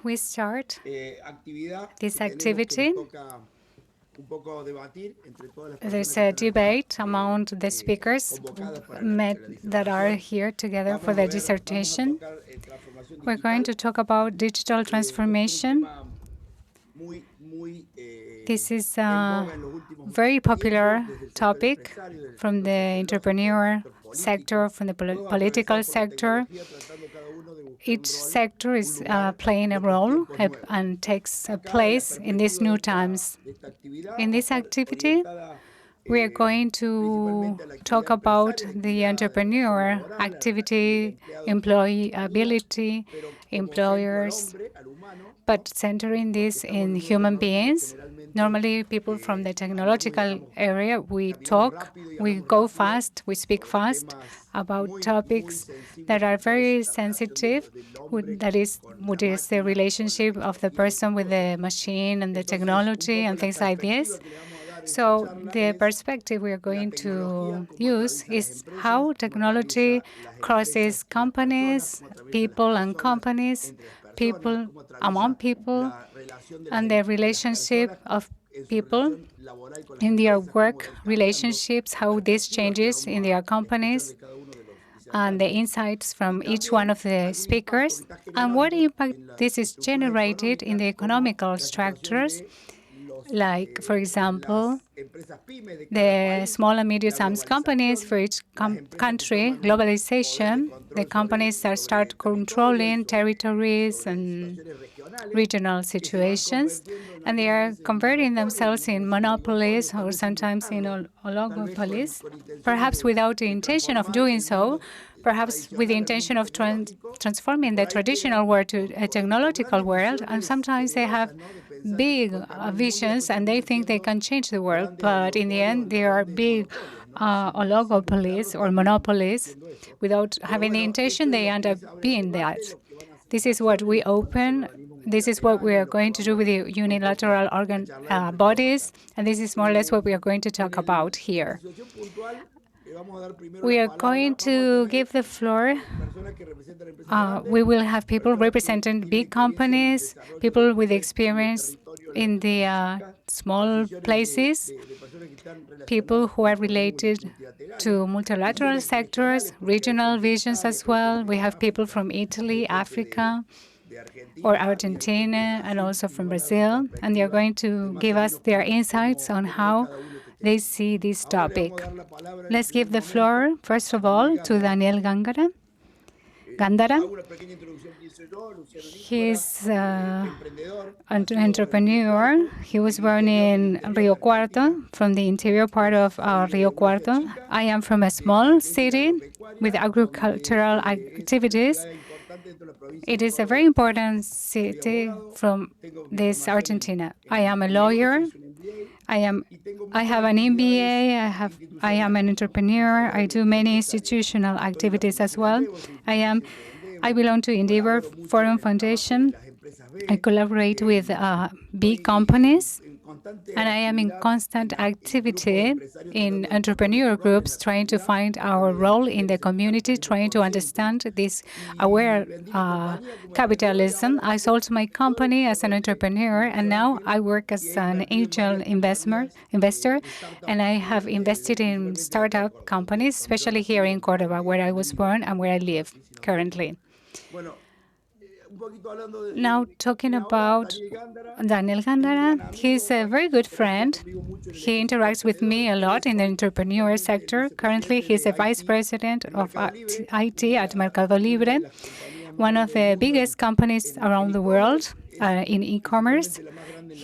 We start this activity. There's a debate among the speakers that are here together for the dissertation. We're going to talk about digital transformation. This is a very popular topic from the entrepreneur sector, from the political sector. Each sector is playing a role and takes a place in these new times. In this activity, we are going to talk about the entrepreneur activity, employability, employers, but centering this in human beings. Normally, people from the technological area, we talk, we go fast, we speak fast about topics that are very sensitive, that is, what is the relationship of the person with the machine and the technology and things like this. So the perspective we are going to use is how technology crosses companies, people and companies, people among people, and the relationship of people in their work relationships, how this changes in their companies, and the insights from each one of the speakers, and what impact this is generated in the economical structures, like, for example, the small and medium-sized companies for each country, globalization, the companies that start controlling territories and regional situations, and they are converting themselves in monopolies or sometimes in oligopolies, perhaps without the intention of doing so, perhaps with the intention of transforming the traditional world to a technological world, and sometimes they have big visions and they think they can change the world, but in the end they are big oligopolies or monopolies. Without having the intention, they end up being that. This is what we open. This is what we are going to do with the unilateral bodies, and this is more or less what we are going to talk about here. We are going to give the floor. We will have people representing big companies, people with experience in the small places, people who are related to multilateral sectors, regional visions as well. We have people from Italy, Africa, or Argentina, and also from Brazil, and they are going to give us their insights on how they see this topic. Let's give the floor, first of all, to Daniel Gándara. He's an entrepreneur. He was born in Rio Cuarto, from the interior part of Rio Cuarto. I am from a small city with agricultural activities. It is a very important city from this Argentina. I am a lawyer. I have an MBA. I am an entrepreneur. I do many institutional activities as well. I belong to Endeavor Forum Foundation. I collaborate with big companies, and I am in constant activity in entrepreneur groups, trying to find our role in the community, trying to understand this aware capitalism. I sold my company as an entrepreneur, and now I work as an angel investor, and I have invested in startup companies, especially here in Córdoba, where I was born and where I live currently. Now, talking about Daniel Gándara, he's a very good friend. He interacts with me a lot in the entrepreneur sector. Currently, he's a vice president of IT at Mercado Libre, one of the biggest companies around the world in e-commerce.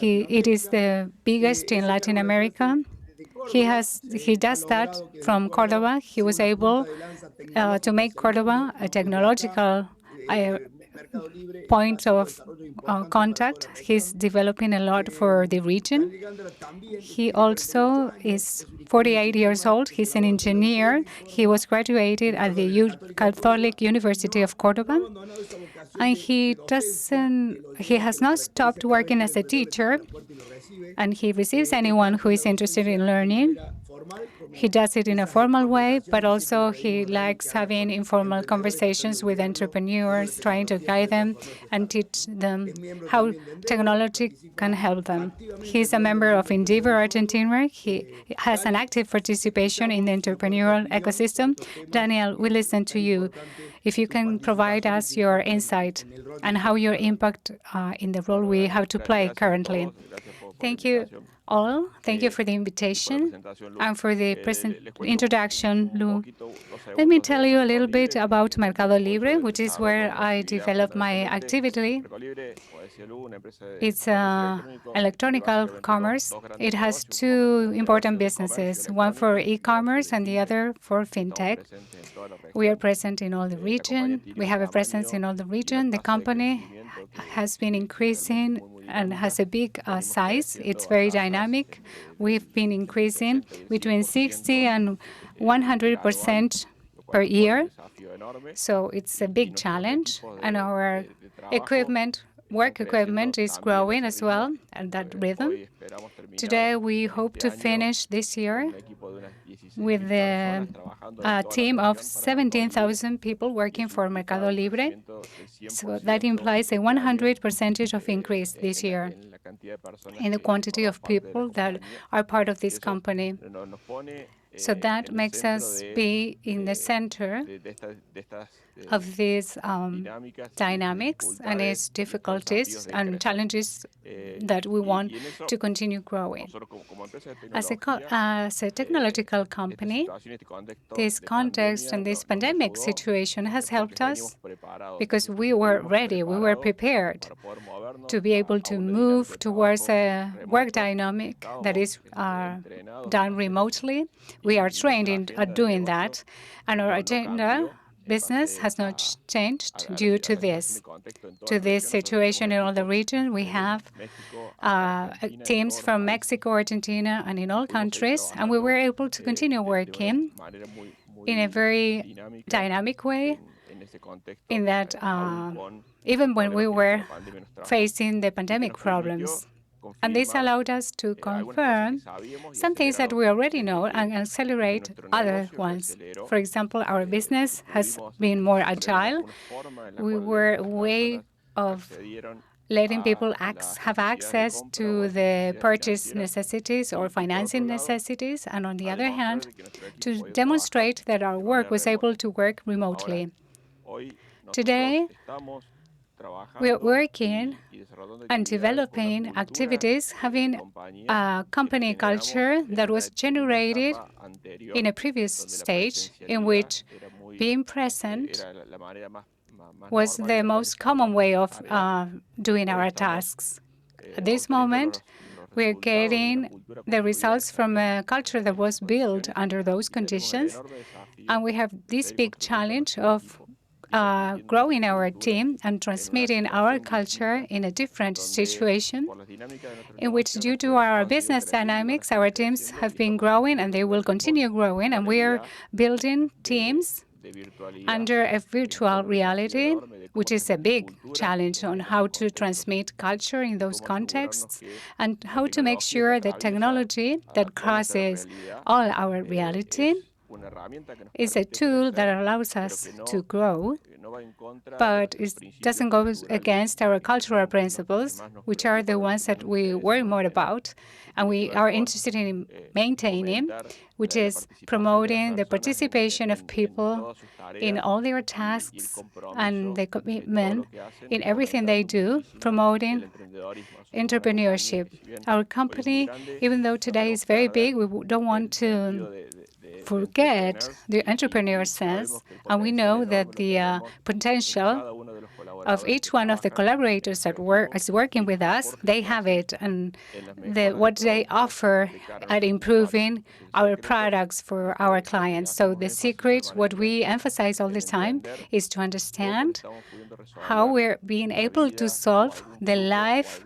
It is the biggest in Latin America. He does that from Córdoba. He was able to make Córdoba a technological point of contact. He's developing a lot for the region. He also is 48 years old. He's an engineer. He was graduated at the Catholic University of Córdoba. And he has not stopped working as a teacher, and he receives anyone who is interested in learning. He does it in a formal way, but also he likes having informal conversations with entrepreneurs, trying to guide them and teach them how technology can help them. He's a member of Endeavor Argentina. He has an active participation in the entrepreneurial ecosystem. Daniel, we listen to you. If you can provide us your insight and how your impact in the role we have to play currently. Thank you all. Thank you for the invitation and for the introduction, Lou. Let me tell you a little bit about Mercado Libre, which is where I develop my activity. It's electronic commerce. It has two important businesses, one for e-commerce and the other for fintech. We are present in all the region. We have a presence in all the region. The company has been increasing and has a big size. It's very dynamic. We've been increasing between 60 and 100% per year. So it's a big challenge. And our work equipment is growing as well at that rhythm. Today, we hope to finish this year with a team of 17,000 people working for Mercado Libre. So that implies a 100% of increase this year in the quantity of people that are part of this company. So that makes us be in the center of these dynamics and its difficulties and challenges that we want to continue growing. As a technological company, this context and this pandemic situation has helped us because we were ready, we were prepared to be able to move towards a work dynamic that is done remotely. We are trained at doing that, and our agenda business has not changed due to this situation in all the region. We have teams from Mexico, Argentina, and in all countries, and we were able to continue working in a very dynamic way in that even when we were facing the pandemic problems. And this allowed us to confirm some things that we already know and accelerate other ones. For example, our business has been more agile. We were a way of letting people have access to the purchase necessities or financing necessities, and on the other hand, to demonstrate that our work was able to work remotely. Today, we are working and developing activities having a company culture that was generated in a previous stage in which being present was the most common way of doing our tasks. At this moment, we're getting the results from a culture that was built under those conditions, and we have this big challenge of growing our team and transmitting our culture in a different situation in which, due to our business dynamics, our teams have been growing and they will continue growing, and we are building teams under a virtual reality, which is a big challenge on how to transmit culture in those contexts and how to make sure that technology that crosses all our reality is a tool that allows us to grow, but it doesn't go against our cultural principles, which are the ones that we worry more about and we are interested in maintaining, which is promoting the participation of people in all their tasks and the commitment in everything they do, promoting entrepreneurship. Our company, even though today is very big, we don't want to forget the entrepreneur sense, and we know that the potential of each one of the collaborators that is working with us, they have it, and what they offer at improving our products for our clients. So the secret, what we emphasize all the time, is to understand how we're being able to solve the life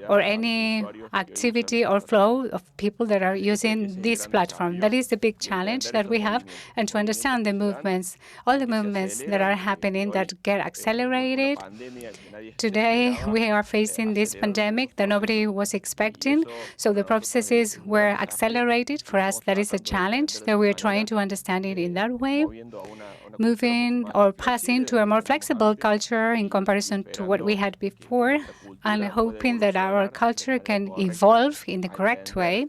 or any activity or flow of people that are using this platform. That is the big challenge that we have, and to understand the movements, all the movements that are happening that get accelerated. Today, we are facing this pandemic that nobody was expecting, so the processes were accelerated. For us, that is a challenge that we are trying to understand it in that way, moving or passing to a more flexible culture in comparison to what we had before, and hoping that our culture can evolve in the correct way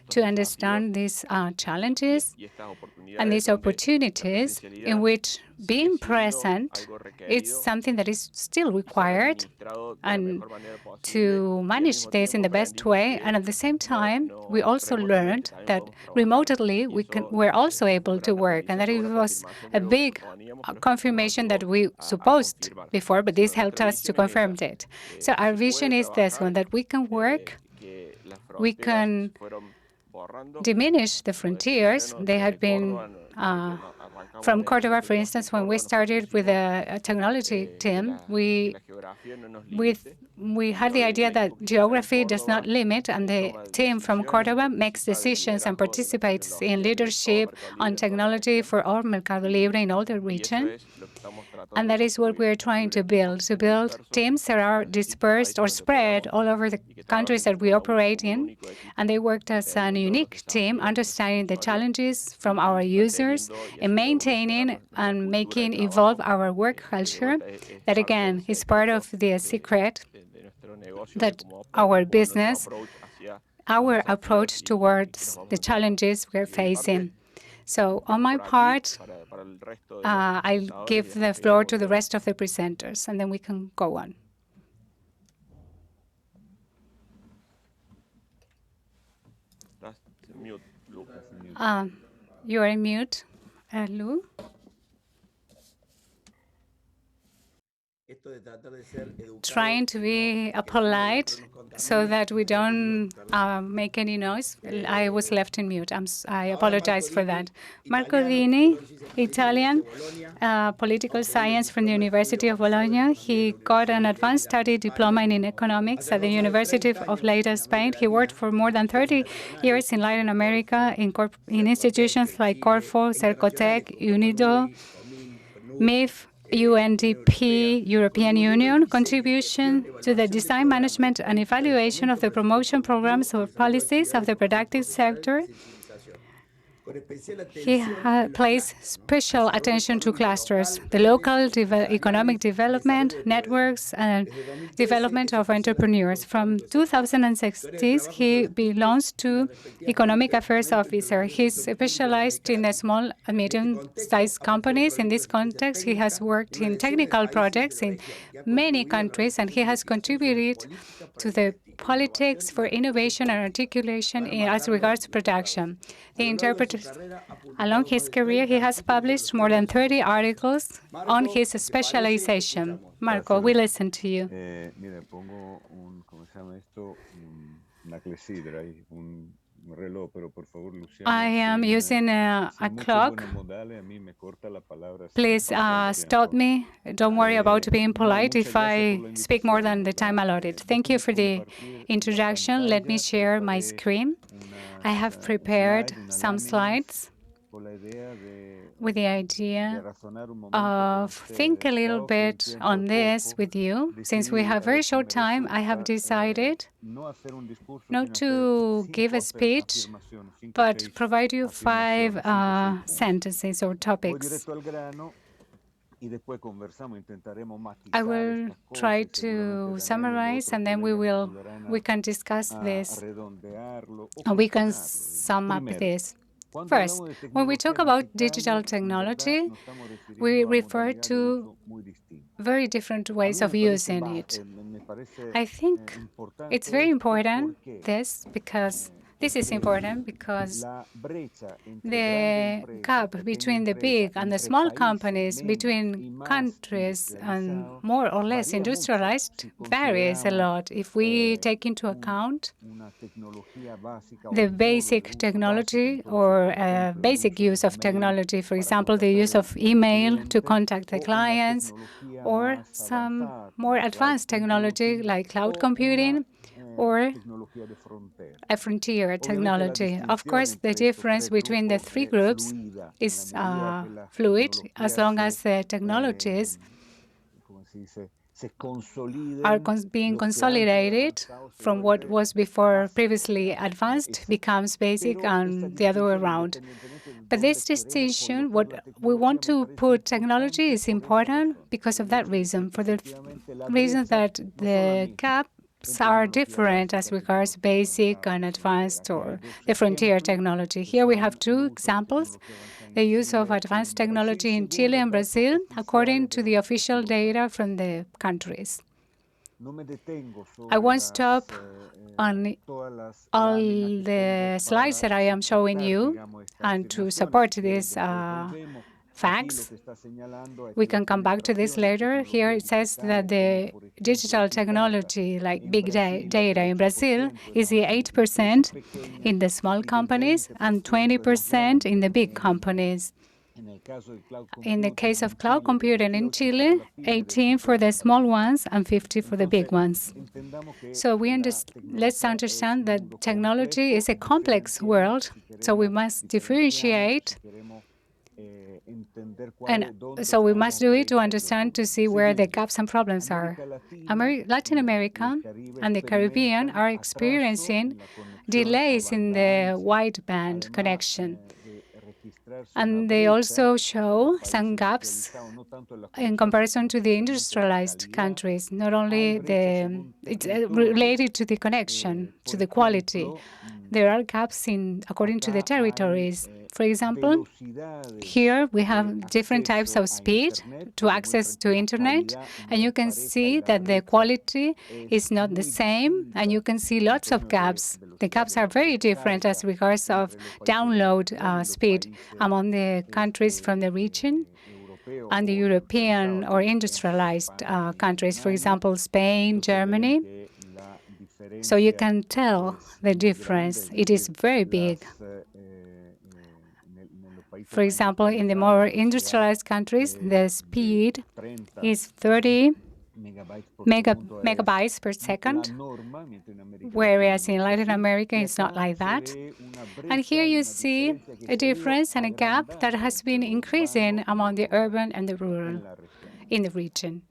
to understand these challenges and these opportunities in which being present is something that is still required, and to manage this in the best way. And at the same time, we also learned that remotely we're also able to work, and that it was a big confirmation that we supposed before, but this helped us to confirm it. So our vision is this one, that we can work, we can diminish the frontiers. They had been from Cordoba, for instance, when we started with a technology team, we had the idea that geography does not limit, and the team from Cordoba makes decisions and participates in leadership on technology for all Mercado Libre in all the region. And that is what we're trying to build teams that are dispersed or spread all over the countries that we operate in. And they worked as a unique team, understanding the challenges from our users and maintaining and making evolve our work culture. That, again, is part of the secret that our business, our approach towards the challenges we're facing. So on my part, I'll give the floor to the rest of the presenters, and then we can go on. You are in mute, Lou. Trying to be polite so that we don't make any noise. I was left in mute. I apologize for that. Marco Dini, Italian, political science from the University of Bologna. He got an advanced study diploma in economics at the University of Lleida, Spain. He worked for more than 30 years in Latin America in institutions like Corfo, Cercotec, UNIDO, MIF, UNDP, European Union, contribution to the design, management, and evaluation of the promotion programs or policies of the productive sector. He plays special attention to clusters, the local economic development, networks, and development of entrepreneurs. From 2016, he belongs to Economic Affairs Officer. He's specialized in the small and medium-sized companies. In this context, he has worked in technical projects in many countries, and he has contributed to the politics for innovation and articulation as regards production. Along his career, he has published more than 30 articles on his specialization. Marco, we listen to you. I am using a clock. Please stop me. Don't worry about being polite if I speak more than the time allotted. Thank you for the introduction. Let me share my screen. I have prepared some slides with the idea of think a little bit on this with you. Since we have very short time, I have decided not to give a speech, but provide you 5 sentences or topics. I will try to summarize, and then we can discuss this, and we can sum up this. First, when we talk about digital technology, we refer to very different ways of using it. I think it's very important, because this is important because the gap between the big and the small companies, between countries and more or less industrialized, varies a lot. If we take into account the basic technology or basic use of technology, for example, the use of email to contact the clients, or some more advanced technology like cloud computing, or a frontier technology. Of course, the difference between the three groups is fluid as long as the technologies are being consolidated from what was before previously advanced becomes basic and the other way around. But this distinction, what we want to put technology is important because of that reason, for the reason that the gaps are different as regards basic and advanced or the frontier technology. Here we have two examples. The use of advanced technology in Chile and Brazil, according to the official data from the countries. I won't stop on all the slides that I am showing you, and to support these facts, we can come back to this later. Here it says that the digital technology, like big data in Brazil, is the 8% in the small companies and 20% in the big companies. In the case of cloud computing in Chile, 18 for the small ones and 50 for the big ones. So let's understand that technology is a complex world, so we must differentiate, and so we must do it to understand, to see where the gaps and problems are. Latin America and the Caribbean are experiencing delays in the wideband connection. And they also show some gaps in comparison to the industrialized countries. Not only it's related to the connection, to the quality. There are gaps according to the territories. For example, here we have different types of speed to access to internet, and you can see that the quality is not the same, and you can see lots of gaps. The gaps are very different as regards of download speed among the countries from the region and the European or industrialized countries, for example, Spain, Germany. So you can tell the difference. It is very big. For example, in the more industrialized countries, the speed is 30 megabytes per second, whereas in Latin America, it's not like that. And here you see a difference and a gap that has been increasing among the urban and the rural in the region.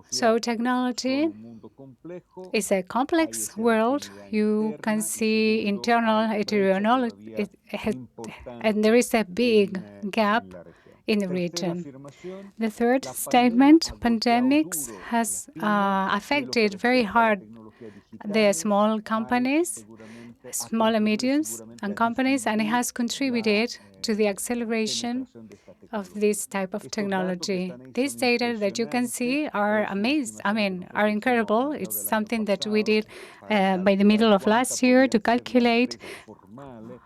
So technology is a complex world. You can see internal heterogeneity, and there is a big gap in the region. The third statement, pandemics has affected very hard the small companies, small and mediums and companies, and it has contributed to the acceleration of this type of technology. These data that you can see are are incredible. It's something that we did by the middle of last year to calculate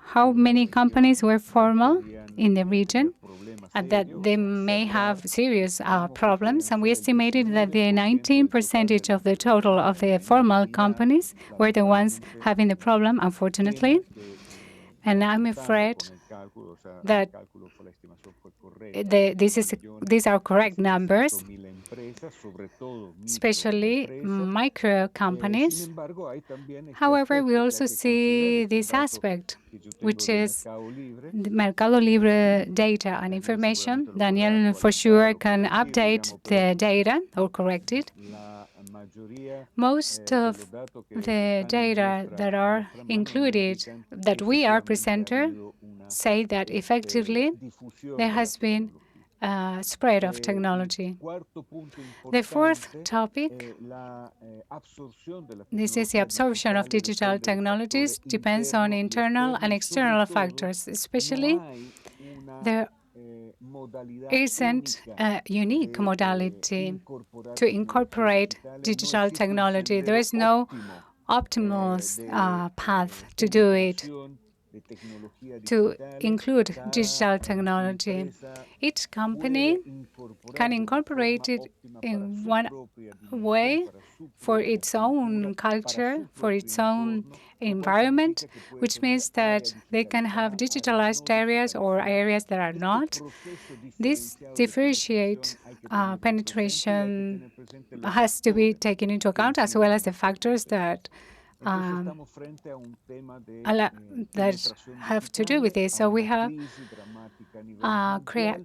how many companies were formal in the region and that they may have serious problems. And we estimated that the 19% of the total of the formal companies were the ones having the problem, unfortunately. And I'm afraid that these are correct numbers, especially micro companies. However, we also see this aspect, which is the Mercado Libre data and information. Daniel, for sure, can update the data or correct it. Most of the data that are included, that we are presenter, say that effectively there has been a spread of technology. The fourth topic, this is the absorption of digital technologies, depends on internal and external factors, especially there isn't a unique modality to incorporate digital technology. There is no optimal path to do it. to include digital technology. Each company can incorporate it in one way for its own culture, for its own environment, which means that they can have digitalized areas or areas that are not. This differentiate penetration has to be taken into account, as well as the factors that that have to do with this. So we have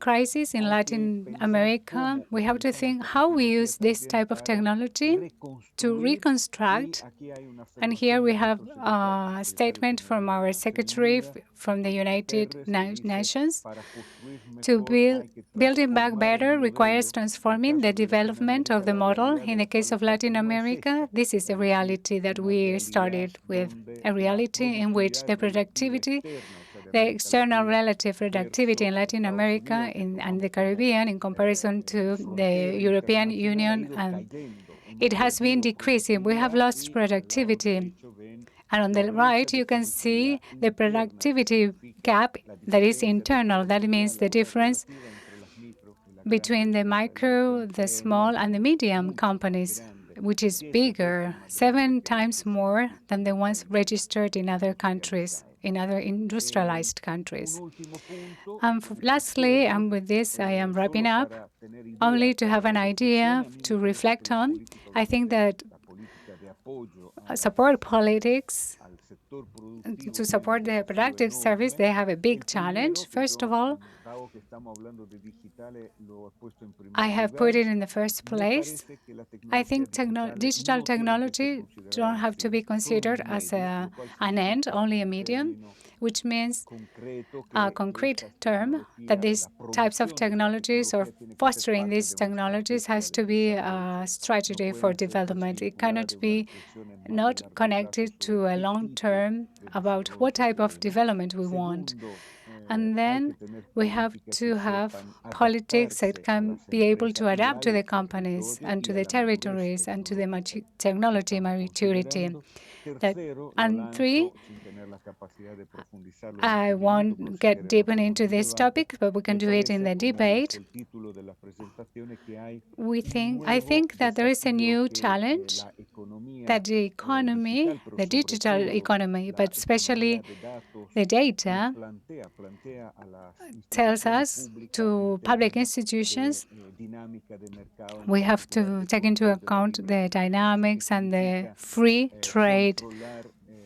crisis in Latin America. We have to think how we use this type of technology to reconstruct. And here we have a statement from our secretary from the United Nations to building back better requires transforming the development of the model. In the case of Latin America, this is the reality that we started with, a reality in which the productivity, the external relative productivity in Latin America and the Caribbean in comparison to the European Union, it has been decreasing. We have lost productivity. And on the right, you can see the productivity gap that is internal. That means the difference between the micro, the small, and the medium companies, which is bigger, 7 times more than the ones registered in other countries, in other industrialized countries. And lastly, and with this I am wrapping up, only to have an idea to reflect on, I think that support politics, to support the productive service, they have a big challenge. First of all, I have put it in the first place. I think digital technology don't have to be considered as an end, only a medium, which means a concrete term that these types of technologies or fostering these technologies has to be a strategy for development. It cannot be not connected to a long term about what type of development we want. And then we have to have politics that can be able to adapt to the companies and to the territories and to the technology maturity. And 3, I won't get deeper into this topic, but we can do it in the debate. I think that there is a new challenge that the economy, the digital economy, but especially the data, tells us to public institutions we have to take into account the dynamics and the free trade,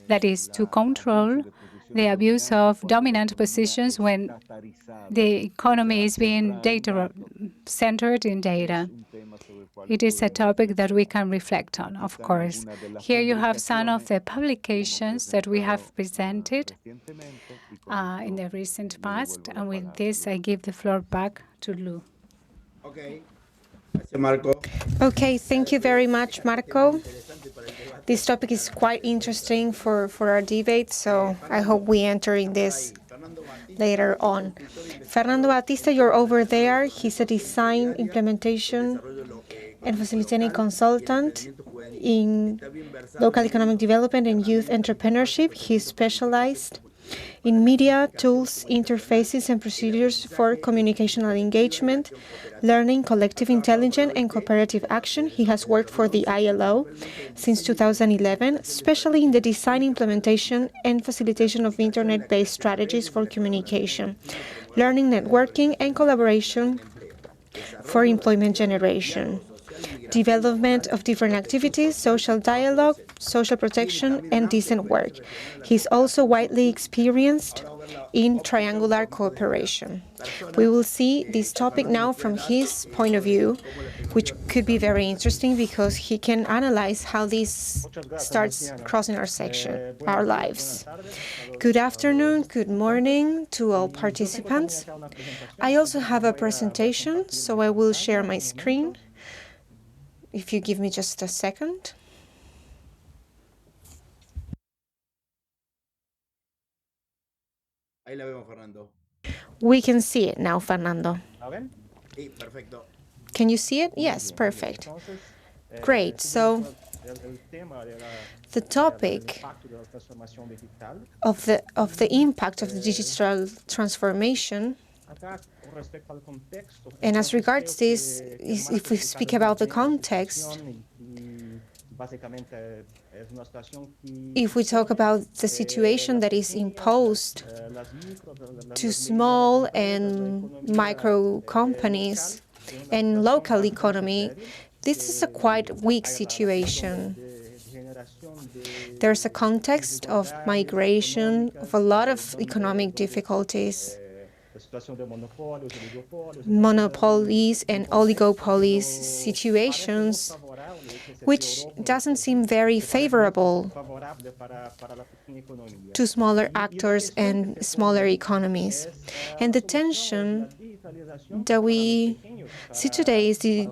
that is to control the abuse of dominant positions when the economy is being centered in data. It is a topic that we can reflect on, of course. Here you have some of the publications that we have presented in the recent past. And with this, I give the floor back to Lou. Okay, thank you very much, Marco. This topic is quite interesting for our debate, so I hope we enter in this later on. Fernando Batista, you're over there. He's a design, implementation, and facilitating consultant in local economic development and youth entrepreneurship. He's specialized in media, tools, interfaces, and procedures for communicational engagement, learning, collective intelligence, and cooperative action. He has worked for the ILO since 2011, especially in the design, implementation, and facilitation of internet-based strategies for communication, learning, networking, and collaboration for employment generation, development of different activities, social dialogue, social protection, and decent work. He's also widely experienced in triangular cooperation. We will see this topic now from his point of view, which could be very interesting because he can analyze how this starts crossing our lives. Good afternoon, good morning to all participants. I also have a presentation, so I will share my screen. If you give me just a second. We can see it now, Fernando. Can you see it? Yes, perfect. Great. So the topic of the impact of the digital transformation. And as regards this, if we speak about the context, if we talk about the situation that is imposed to small and micro companies and local economy, this is a quite weak situation. There's a context of migration, of a lot of economic difficulties, monopolies and oligopolies situations, which doesn't seem very favorable to smaller actors and smaller economies. And the tension that we see today is the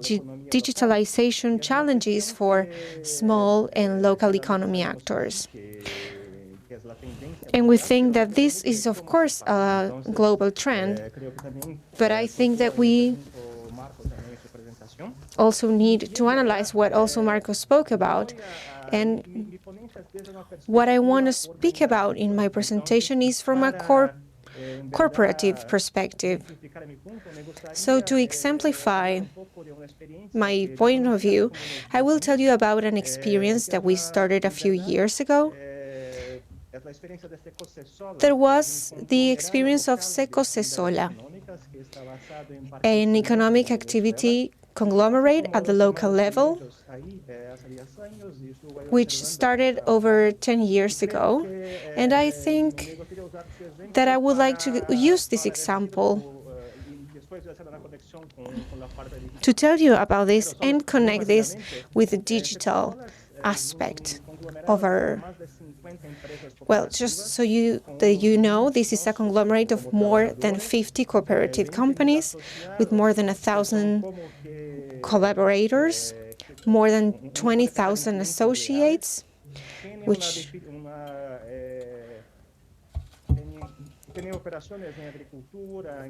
digitalization challenges for small and local economy actors. And we think that this is, of course, a global trend, but I think that we also need to analyze what also Marco spoke about. And what I want to speak about in my presentation is from a corporative perspective. So to exemplify my point of view, I will tell you about an experience that we started a few years ago. There was the experience of Secosesola, an economic activity conglomerate at the local level, which started over 10 years ago. And I think that I would like to use this example to tell you about this and connect this with the digital aspect of our. Well, just so you know, this is a conglomerate of more than 50 cooperative companies with more than 1,000 collaborators, more than 20,000 associates, which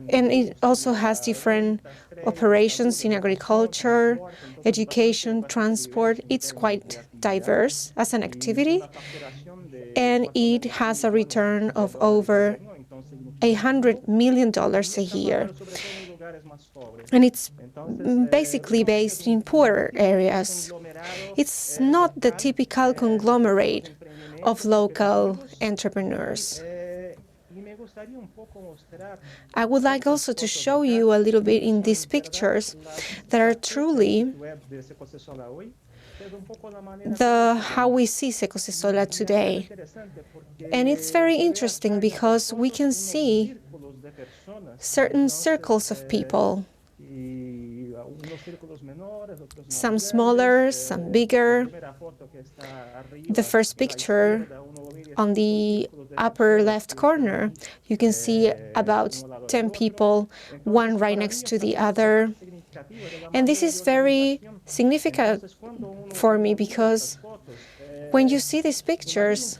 and it also has different operations in agriculture, education, transport. It's quite diverse as an activity, and it has a return of over $100 million a year. And it's basically based in poorer areas. It's not the typical conglomerate of local entrepreneurs. I would like also to show you a little bit in these pictures that are truly how we see Secosesola today. And it's very interesting because we can see certain circles of people, some smaller, some bigger. The first picture on the upper left corner, you can see about 10 people, one right next to the other. And this is very significant for me because when you see these pictures,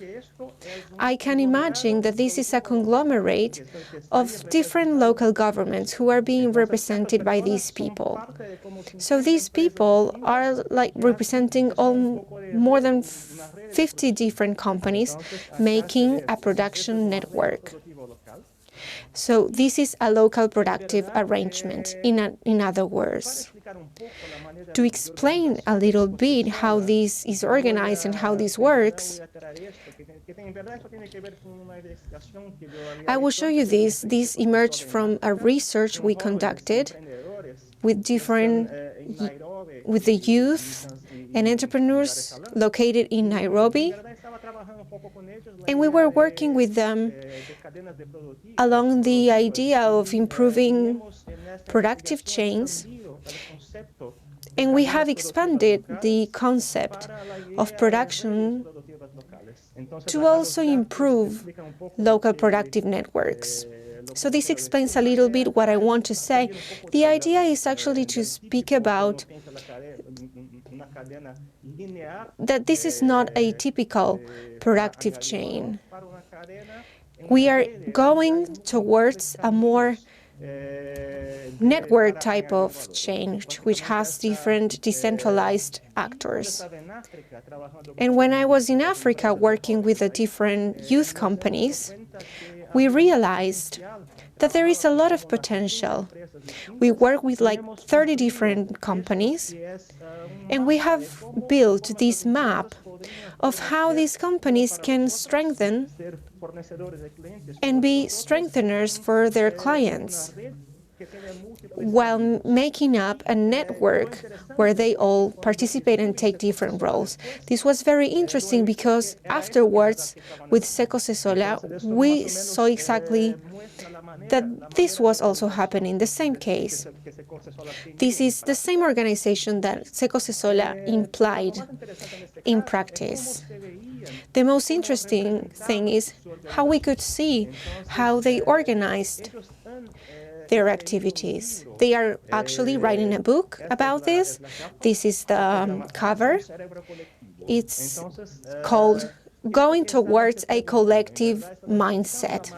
I can imagine that this is a conglomerate of different local governments who are being represented by these people. So these people are like representing more than 50 different companies making a production network. So this is a local productive arrangement, in other words. To explain a little bit how this is organized and how this works, I will show you this. This emerged from a research we conducted with the youth and entrepreneurs located in Nairobi. And we were working with them along the idea of improving productive chains. And we have expanded the concept of production to also improve local productive networks. So this explains a little bit what I want to say. The idea is actually to speak about that this is not a typical productive chain. We are going towards a more network type of change, which has different decentralized actors. And when I was in Africa working with the different youth companies, we realized that there is a lot of potential. We work with like 30 different companies, and we have built this map of how these companies can strengthen and be strengtheners for their clients, while making up a network where they all participate and take different roles. This was very interesting because afterwards, with Seco Sola, we saw exactly that this was also happening, the same case. This is the same organization that Seco Sola implied in practice. The most interesting thing is how we could see how they organized their activities. They are actually writing a book about this. This is the cover. It's called Going Towards a Collective Mindset.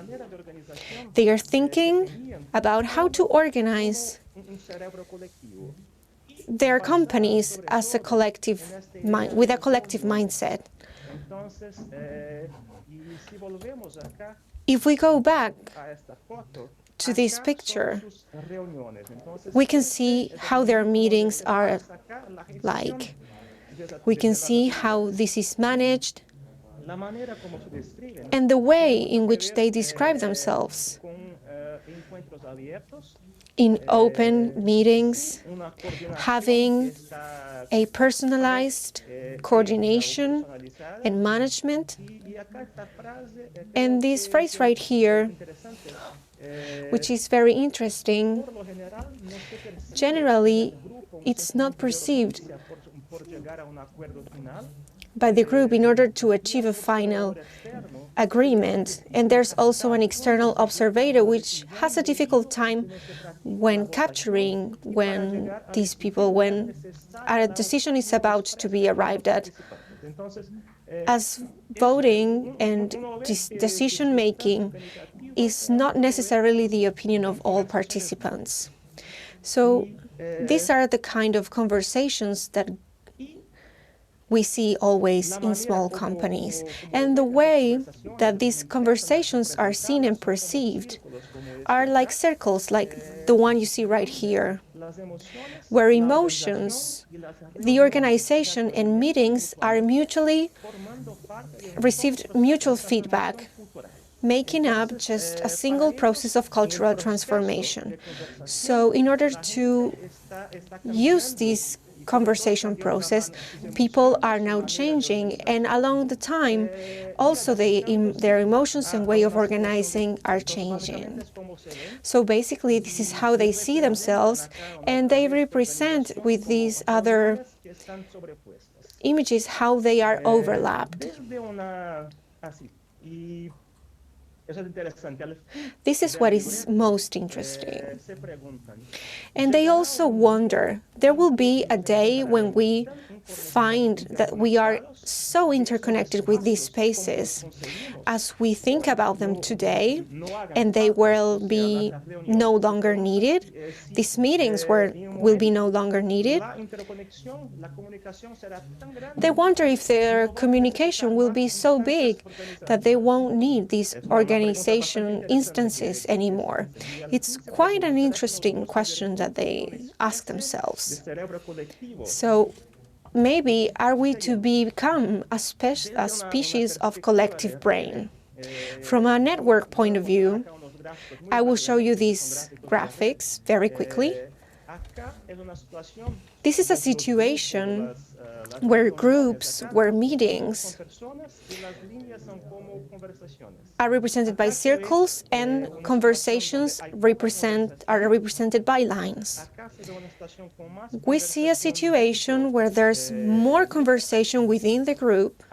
They are thinking about how to organize their companies as a collective with a collective mindset. If we go back to this picture, we can see how their meetings are like. We can see how this is managed and the way in which they describe themselves in open meetings, having a personalized coordination and management. And this phrase right here, which is very interesting, generally it's not perceived by the group in order to achieve a final agreement. And there's also an external observer which has a difficult time when capturing when these people, when a decision is about to be arrived at. As voting and decision-making is not necessarily the opinion of all participants. So these are the kind of conversations that we see always in small companies. And the way that these conversations are seen and perceived are like circles, like the one you see right here, where emotions, the organization, and meetings are mutually received mutual feedback, making up just a single process of cultural transformation. So in order to use this conversation process, people are now changing, and along the time, also their emotions and way of organizing are changing. So basically, this is how they see themselves, and they represent with these other images how they are overlapped. This is what is most interesting. And they also wonder, there will be a day when we find that we are so interconnected with these spaces as we think about them today, and they will be no longer needed. These meetings will be no longer needed. They wonder if their communication will be so big that they won't need these organization instances anymore. It's quite an interesting question that they ask themselves. So maybe are we to become a species of collective brain? From a network point of view, I will show you these graphics very quickly. This is a situation where groups, where meetings are represented by circles and conversations are represented by lines. We see a situation where there's more conversation within the group.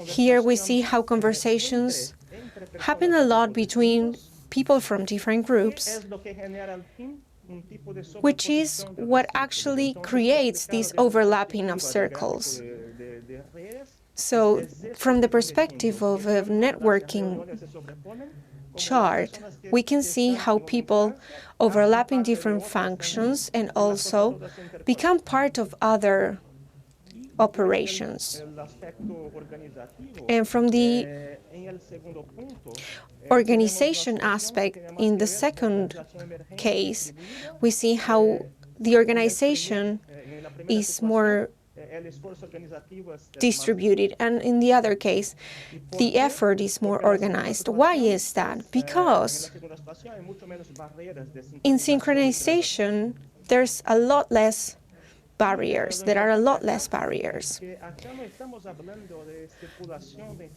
Here we see how conversations happen a lot between people from different groups, which is what actually creates this overlapping of circles. So from the perspective of networking, chart, we can see how people overlap in different functions and also become part of other operations. And from the organization aspect, in the second case, we see how the organization is more distributed, and in the other case, the effort is more organized. Why is that? Because in synchronization, there's a lot less barriers. There are a lot less barriers.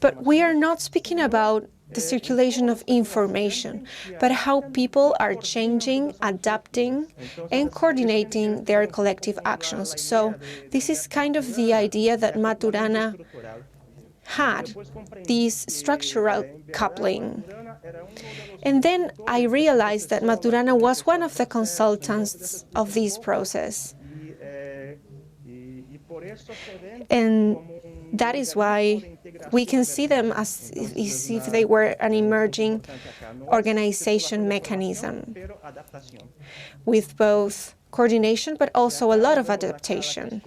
But we are not speaking about the circulation of information, but how people are changing, adapting, and coordinating their collective actions. So this is kind of the idea that Maturana had, this structural coupling. And then I realized that Maturana was one of the consultants of this process. And that is why we can see them as if they were an emerging organization mechanism with both coordination but also a lot of adaptation.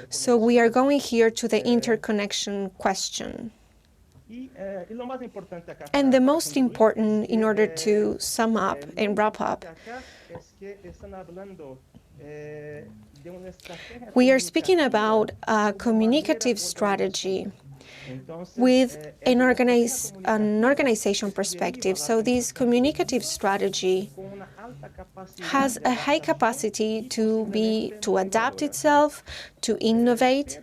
So we are going here to the interconnection question. And the most important, in order to sum up and wrap up, we are speaking about a communicative strategy with an organization perspective. So this communicative strategy has a high capacity to adapt itself, to innovate.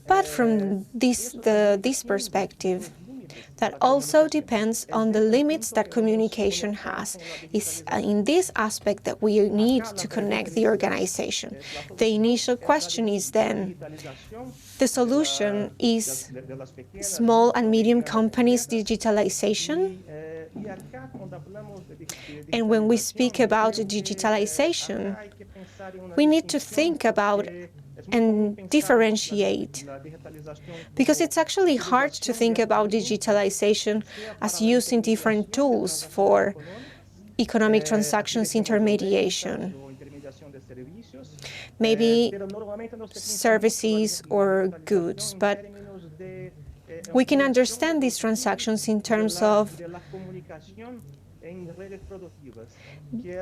But from this perspective, that also depends on the limits that communication has. It's in this aspect that we need to connect the organization. The initial question is then, the solution is small and medium companies' digitalization. And when we speak about digitalization, we need to think about and differentiate, because it's actually hard to think about digitalization as using different tools for economic transactions intermediation, maybe services or goods, but we can understand these transactions in terms of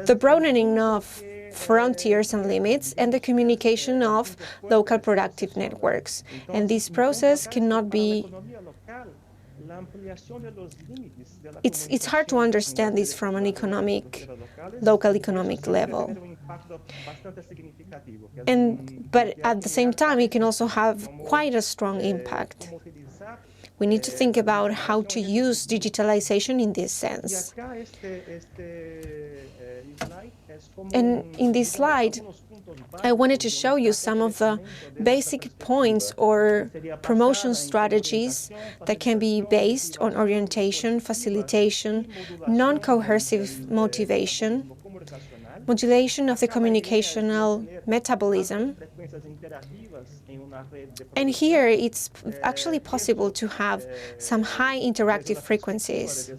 the broadening of frontiers and limits and the communication of local productive networks. And this process cannot be... It's hard to understand this from an local economic level. But at the same time, it can also have quite a strong impact. We need to think about how to use digitalization in this sense. And in this slide, I wanted to show you some of the basic points or promotion strategies that can be based on orientation, facilitation, non-coercive motivation, modulation of the communicational metabolism. And here it's actually possible to have some high interactive frequencies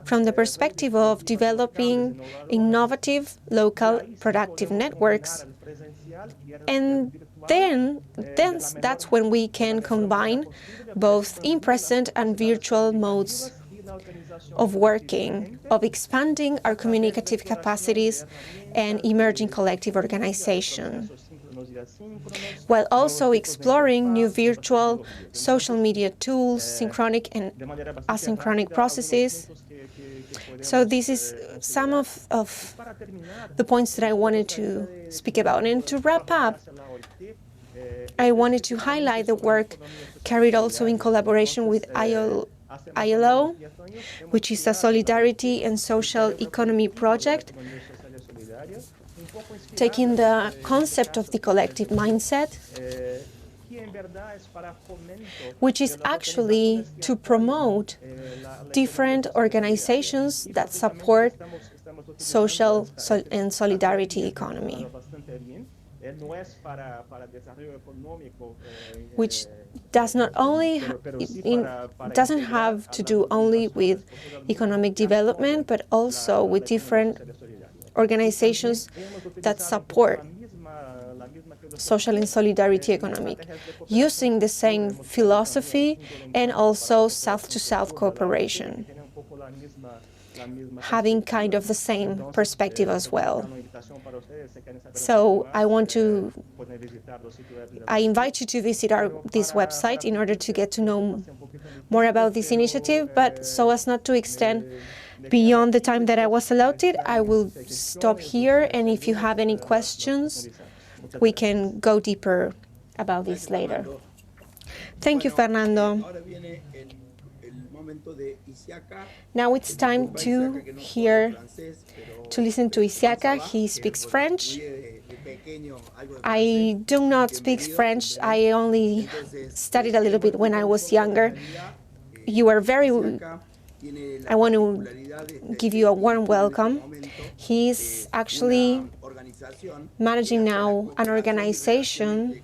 from the perspective of developing innovative local productive networks. And then that's when we can combine both in-present and virtual modes of working, of expanding our communicative capacities and emerging collective organization, while also exploring new virtual social media tools, synchronic and asynchronic processes. So this is some of the points that I wanted to speak about. And to wrap up, I wanted to highlight the work carried also in collaboration with ILO, which is a solidarity and social economy project, taking the concept of the collective mindset, which is actually to promote different organizations that support social and solidarity economy, which doesn't have to do only with economic development, but also with different organizations that support social and solidarity economic, using the same philosophy and also South-to-South cooperation, having kind of the same perspective as well. So I invite you to visit this website in order to get to know more about this initiative, but so as not to extend beyond the time that I was allotted, I will stop here, and if you have any questions, we can go deeper about this later. Thank you, Fernando. Now it's time to listen to Isiaka. He speaks French. I do not speak French. I only studied a little bit when I was younger. I want to give you a warm welcome. He's actually managing now an organization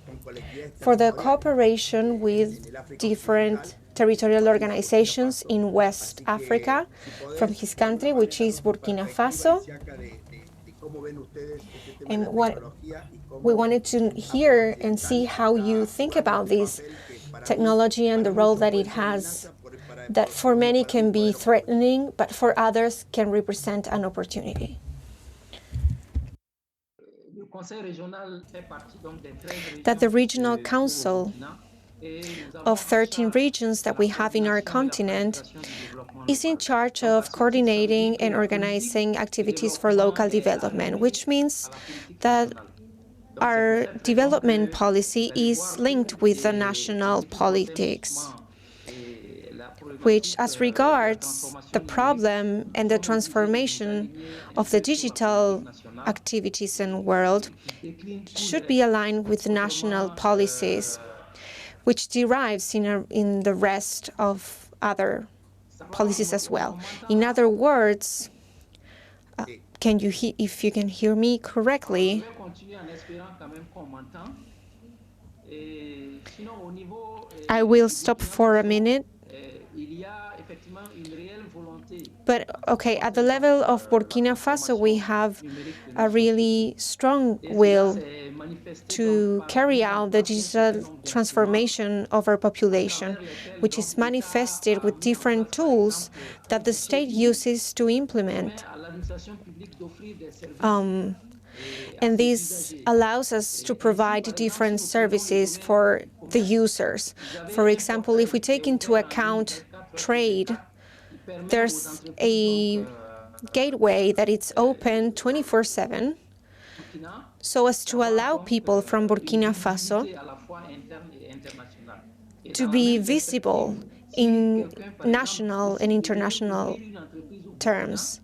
for the cooperation with different territorial organizations in West Africa from his country, which is Burkina Faso. And what we wanted to hear and see how you think about this technology and the role that it has, that for many can be threatening, but for others can represent an opportunity. That the regional council of 13 regions that we have in our continent is in charge of coordinating and organizing activities for local development, which means that our development policy is linked with the national politics, which, as regards the problem and the transformation of the digital activities and world, should be aligned with national policies, which derives in the rest of other policies as well. In other words, if you can hear me correctly, I will stop for a minute. But okay, at the level of Burkina Faso, we have a really strong will to carry out the digital transformation of our population, which is manifested with different tools that the state uses to implement. And this allows us to provide different services for the users. For example, if we take into account trade, there's a gateway that it's open 24/7, so as to allow people from Burkina Faso to be visible in national and international terms.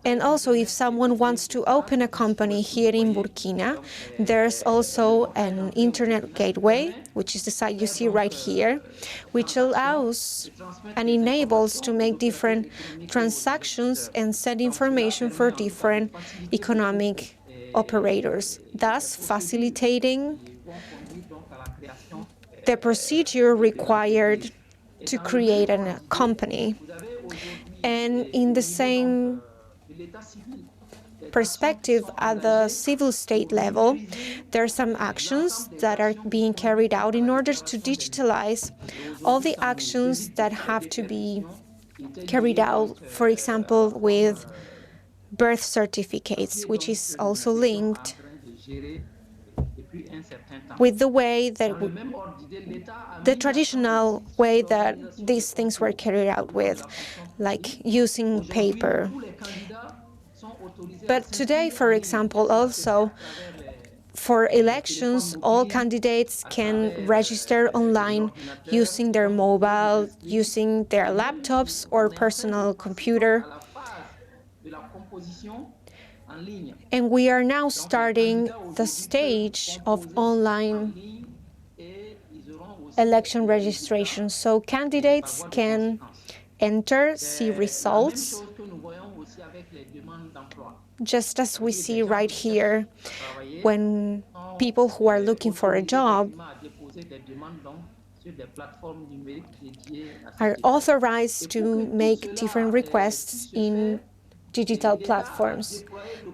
And also, if someone wants to open a company here in Burkina, there's also an internet gateway, which is the site you see right here, which allows and enables to make different transactions and send information for different economic operators, thus facilitating the procedure required to create a company. And in the same perspective, at the civil state level, there are some actions that are being carried out in order to digitalize all the actions that have to be carried out, for example, with birth certificates, which is also linked with the way that the traditional way that these things were carried out with, like using paper. But today, for example, also for elections, all candidates can register online using their mobile, using their laptops or personal computer. And we are now starting the stage of online election registration, so candidates can enter, see results, just as we see right here when people who are looking for a job are authorized to make different requests in digital platforms.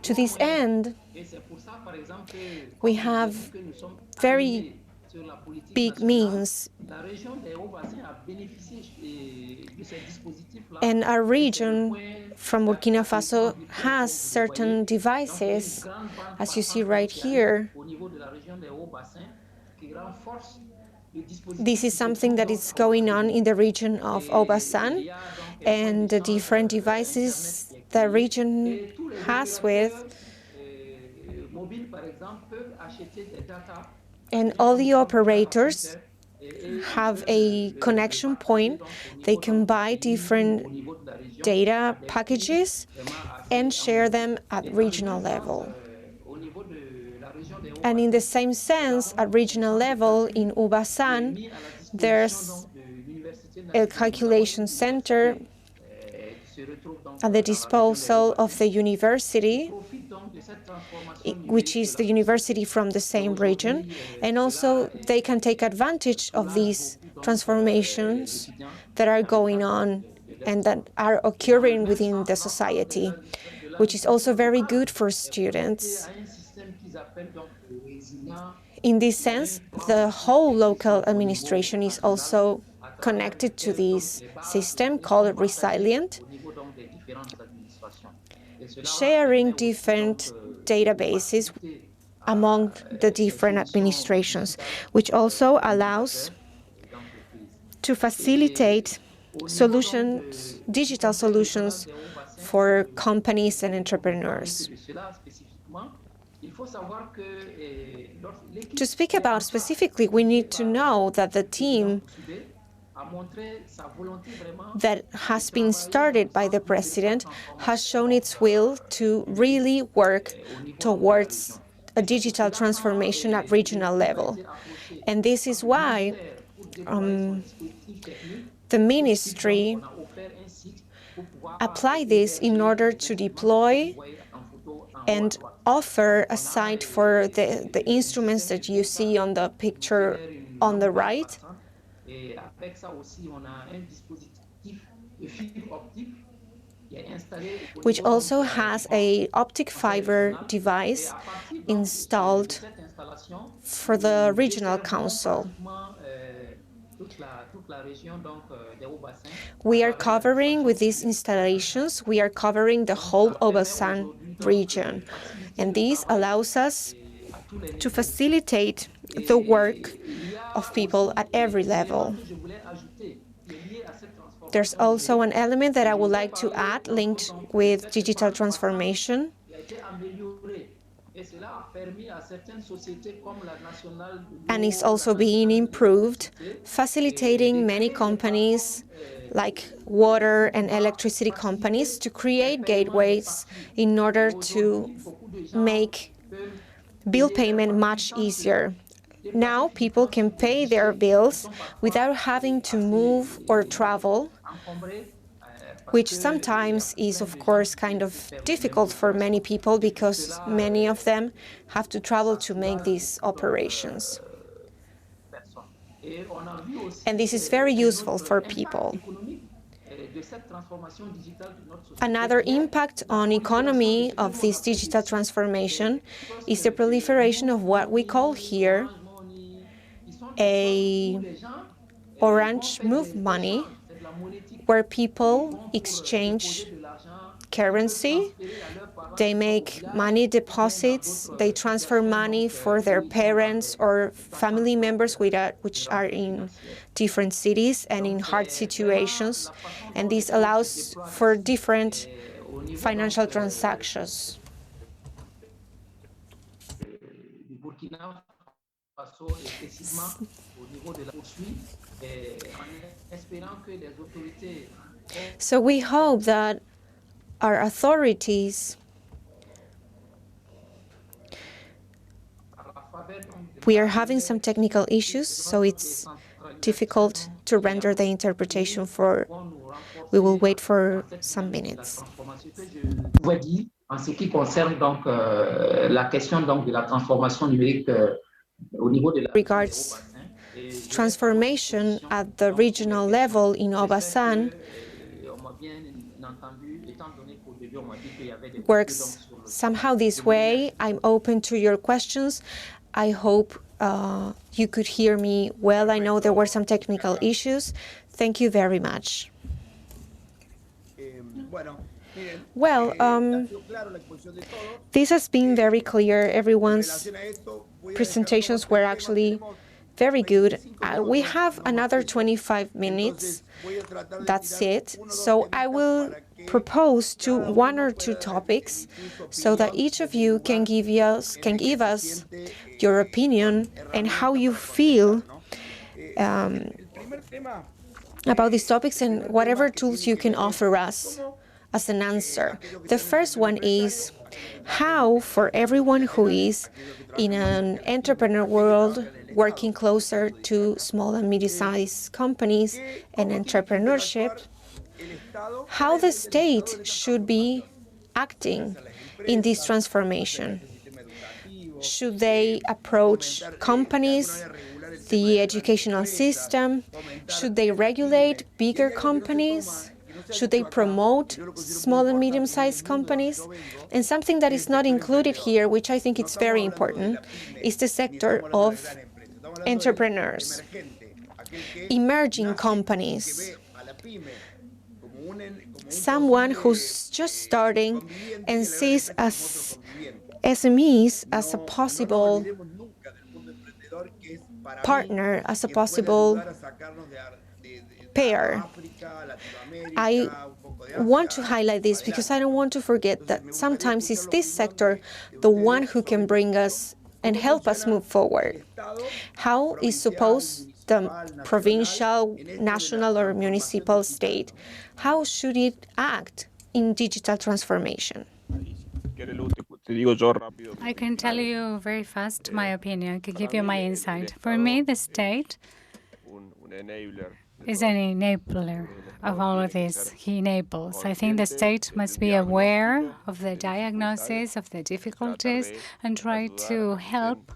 To this end, we have very big means, and our region from Burkina Faso has certain devices, as you see right here. This is something that is going on in the region of Obasan, and the different devices the region has with. And all the operators have a connection point. They can buy different data packages and share them at regional level. And in the same sense, at regional level in Ubasan, there's a calculation center at the disposal of the university, which is the university from the same region, and also they can take advantage of these transformations that are going on and that are occurring within the society, which is also very good for students. In this sense, the whole local administration is also connected to this system called Resilient, sharing different databases among the different administrations, which also allows to facilitate solutions, digital solutions for companies and entrepreneurs. To speak about specifically, we need to know that the team that has been started by the president has shown its will to really work towards a digital transformation at regional level. And this is why the ministry applied this in order to deploy and offer a site for the instruments that you see on the picture on the right. Which also has an optic fiber device installed for the regional council. We are covering, with these installations, we are covering the whole Obasan region, and this allows us to facilitate the work of people at every level. There's also an element that I would like to add linked with digital transformation, and is also being improved, facilitating many companies like water and electricity companies to create gateways in order to make bill payment much easier. Now people can pay their bills without having to move or travel, which sometimes is, of course, kind of difficult for many people because many of them have to travel to make these operations. And this is very useful for people. Another impact on economy of this digital transformation is the proliferation of what we call here a orange move money, where people exchange currency, they make money deposits, they transfer money for their parents or family members which are in different cities and in hard situations, and this allows for different financial transactions. So we hope that our authorities, we are having some technical issues, so it's difficult to render the interpretation for, we will wait for some minutes. En ce qui concerne donc la question donc de la transformation numérique au niveau de la regards transformation at the regional level in Obasan works somehow this way. I'm open to your questions. I hope you could hear me well. I know there were some technical issues. Thank you very much. Well, this has been very clear. Everyone's presentations were actually very good. We have another 25 minutes. That's it. So I will propose to one or two topics so that each of you can give us your opinion and how you feel about these topics and whatever tools you can offer us as an answer. The first one is how, for everyone who is in an entrepreneur world, working closer to small and medium-sized companies and entrepreneurship, how the state should be acting in this transformation. Should they approach companies, the educational system? Should they regulate bigger companies? Should they promote small and medium-sized companies? And something that is not included here, which I think is very important, is the sector of entrepreneurs, emerging companies, someone who's just starting and sees as SMEs as a possible partner, as a possible pair. I want to highlight this because I don't want to forget that sometimes it's this sector the one who can bring us and help us move forward. How is supposed the provincial, national, or municipal state, how should it act in digital transformation? I can tell you very fast my opinion, I can give you my insight. For me, the state is an enabler of all of this. He enables. I think the state must be aware of the diagnosis of the difficulties and try to help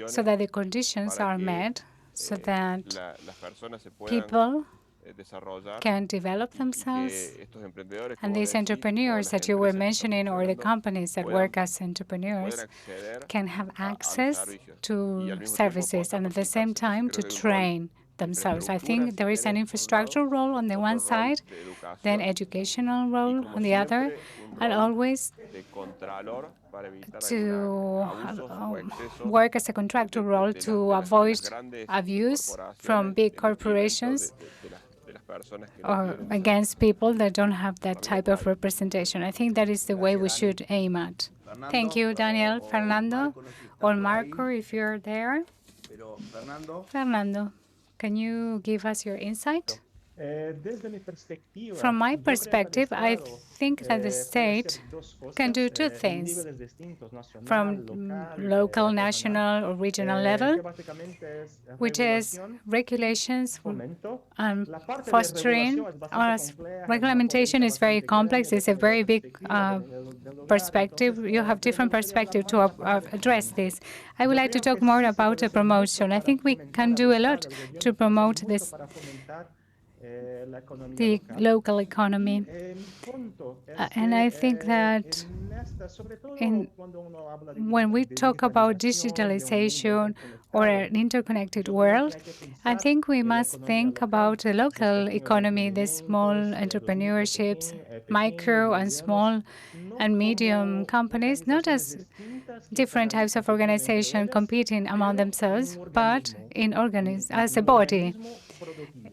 so that the conditions are met, so that people can develop themselves, and these entrepreneurs that you were mentioning, or the companies that work as entrepreneurs, can have access to services and at the same time to train themselves. I think there is an infrastructural role on the one side, then educational role on the other, and always to work as a contractor role to avoid abuse from big corporations or against people that don't have that type of representation. I think that is the way we should aim at. Thank you, Daniel. Fernando or Marco, if you're there. Fernando, can you give us your insight? From my perspective, I think that the state can do two things from local, national, or regional level, which is regulations and fostering. Regulation is very complex. It's a very big perspective. You have different perspectives to address this. I would like to talk more about the promotion. I think we can do a lot to promote this, the local economy. And I think that when we talk about digitalization or an interconnected world, I think we must think about the local economy, the small entrepreneurships, micro and small and medium companies, not as different types of organization competing among themselves, but as a body,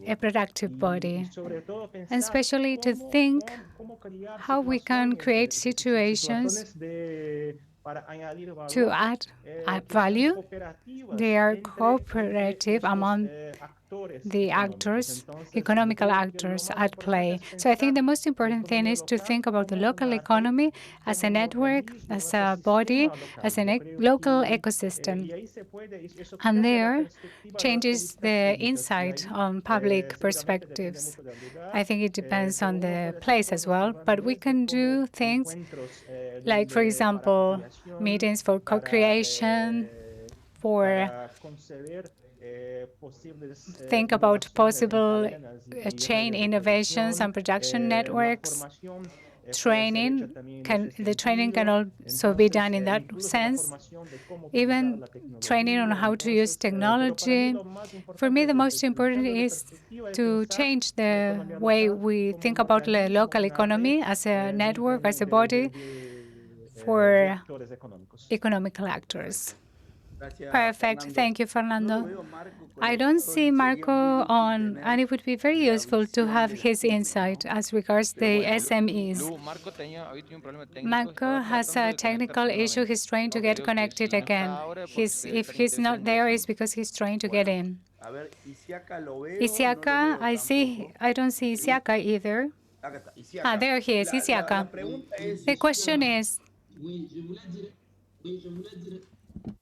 a productive body, and especially to think how we can create situations to add value. They are cooperative among the actors, economical actors at play. So I think the most important thing is to think about the local economy as a network, as a body, as a local ecosystem. And there changes the insight on public perspectives. I think it depends on the place as well, but we can do things like, for example, meetings for co-creation, for think about possible chain innovations and production networks. The training can also be done in that sense. Even training on how to use technology. For me, the most important is to change the way we think about the local economy as a network, as a body for economical actors. Perfect. Thank you, Fernando. I don't see Marco on, and it would be very useful to have his insight as regards the SMEs. Marco has a technical issue. He's trying to get connected again. If he's not there, it's because he's trying to get in. Isiaka, I don't see Isiaka either. There he is, Isiaka. The question is,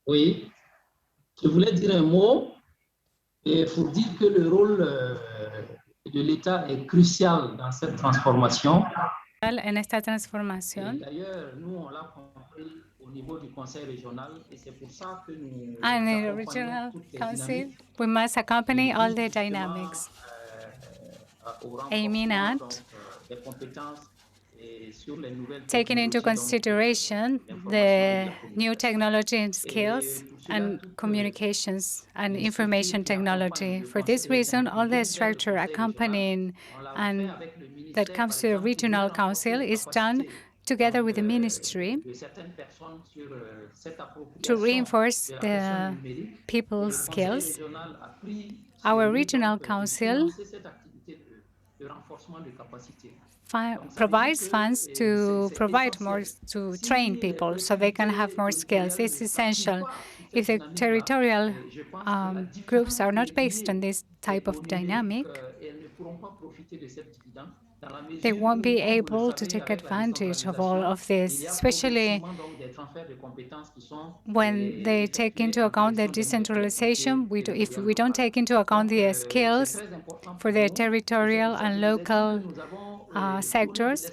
Oui, je voulais dire un mot pour dire que le rôle de l'État est crucial dans cette transformation. en esta transformación. D'ailleurs, nous, on l'a compris au niveau du Conseil régional et c'est pour ça que nous And in the regional council, we must accompany all the dynamics, aiming at taking into consideration the new technology and skills and communications and information technology. For this reason, all the structure accompanying and that comes to the regional council is done together with the ministry to reinforce the people's skills. Our regional council provides funds to provide more, to train people so they can have more skills. It's essential. If the territorial groups are not based on this type of dynamic, they won't be able to take advantage of all of this, especially when they take into account the decentralization. If we don't take into account the skills for the territorial and local sectors,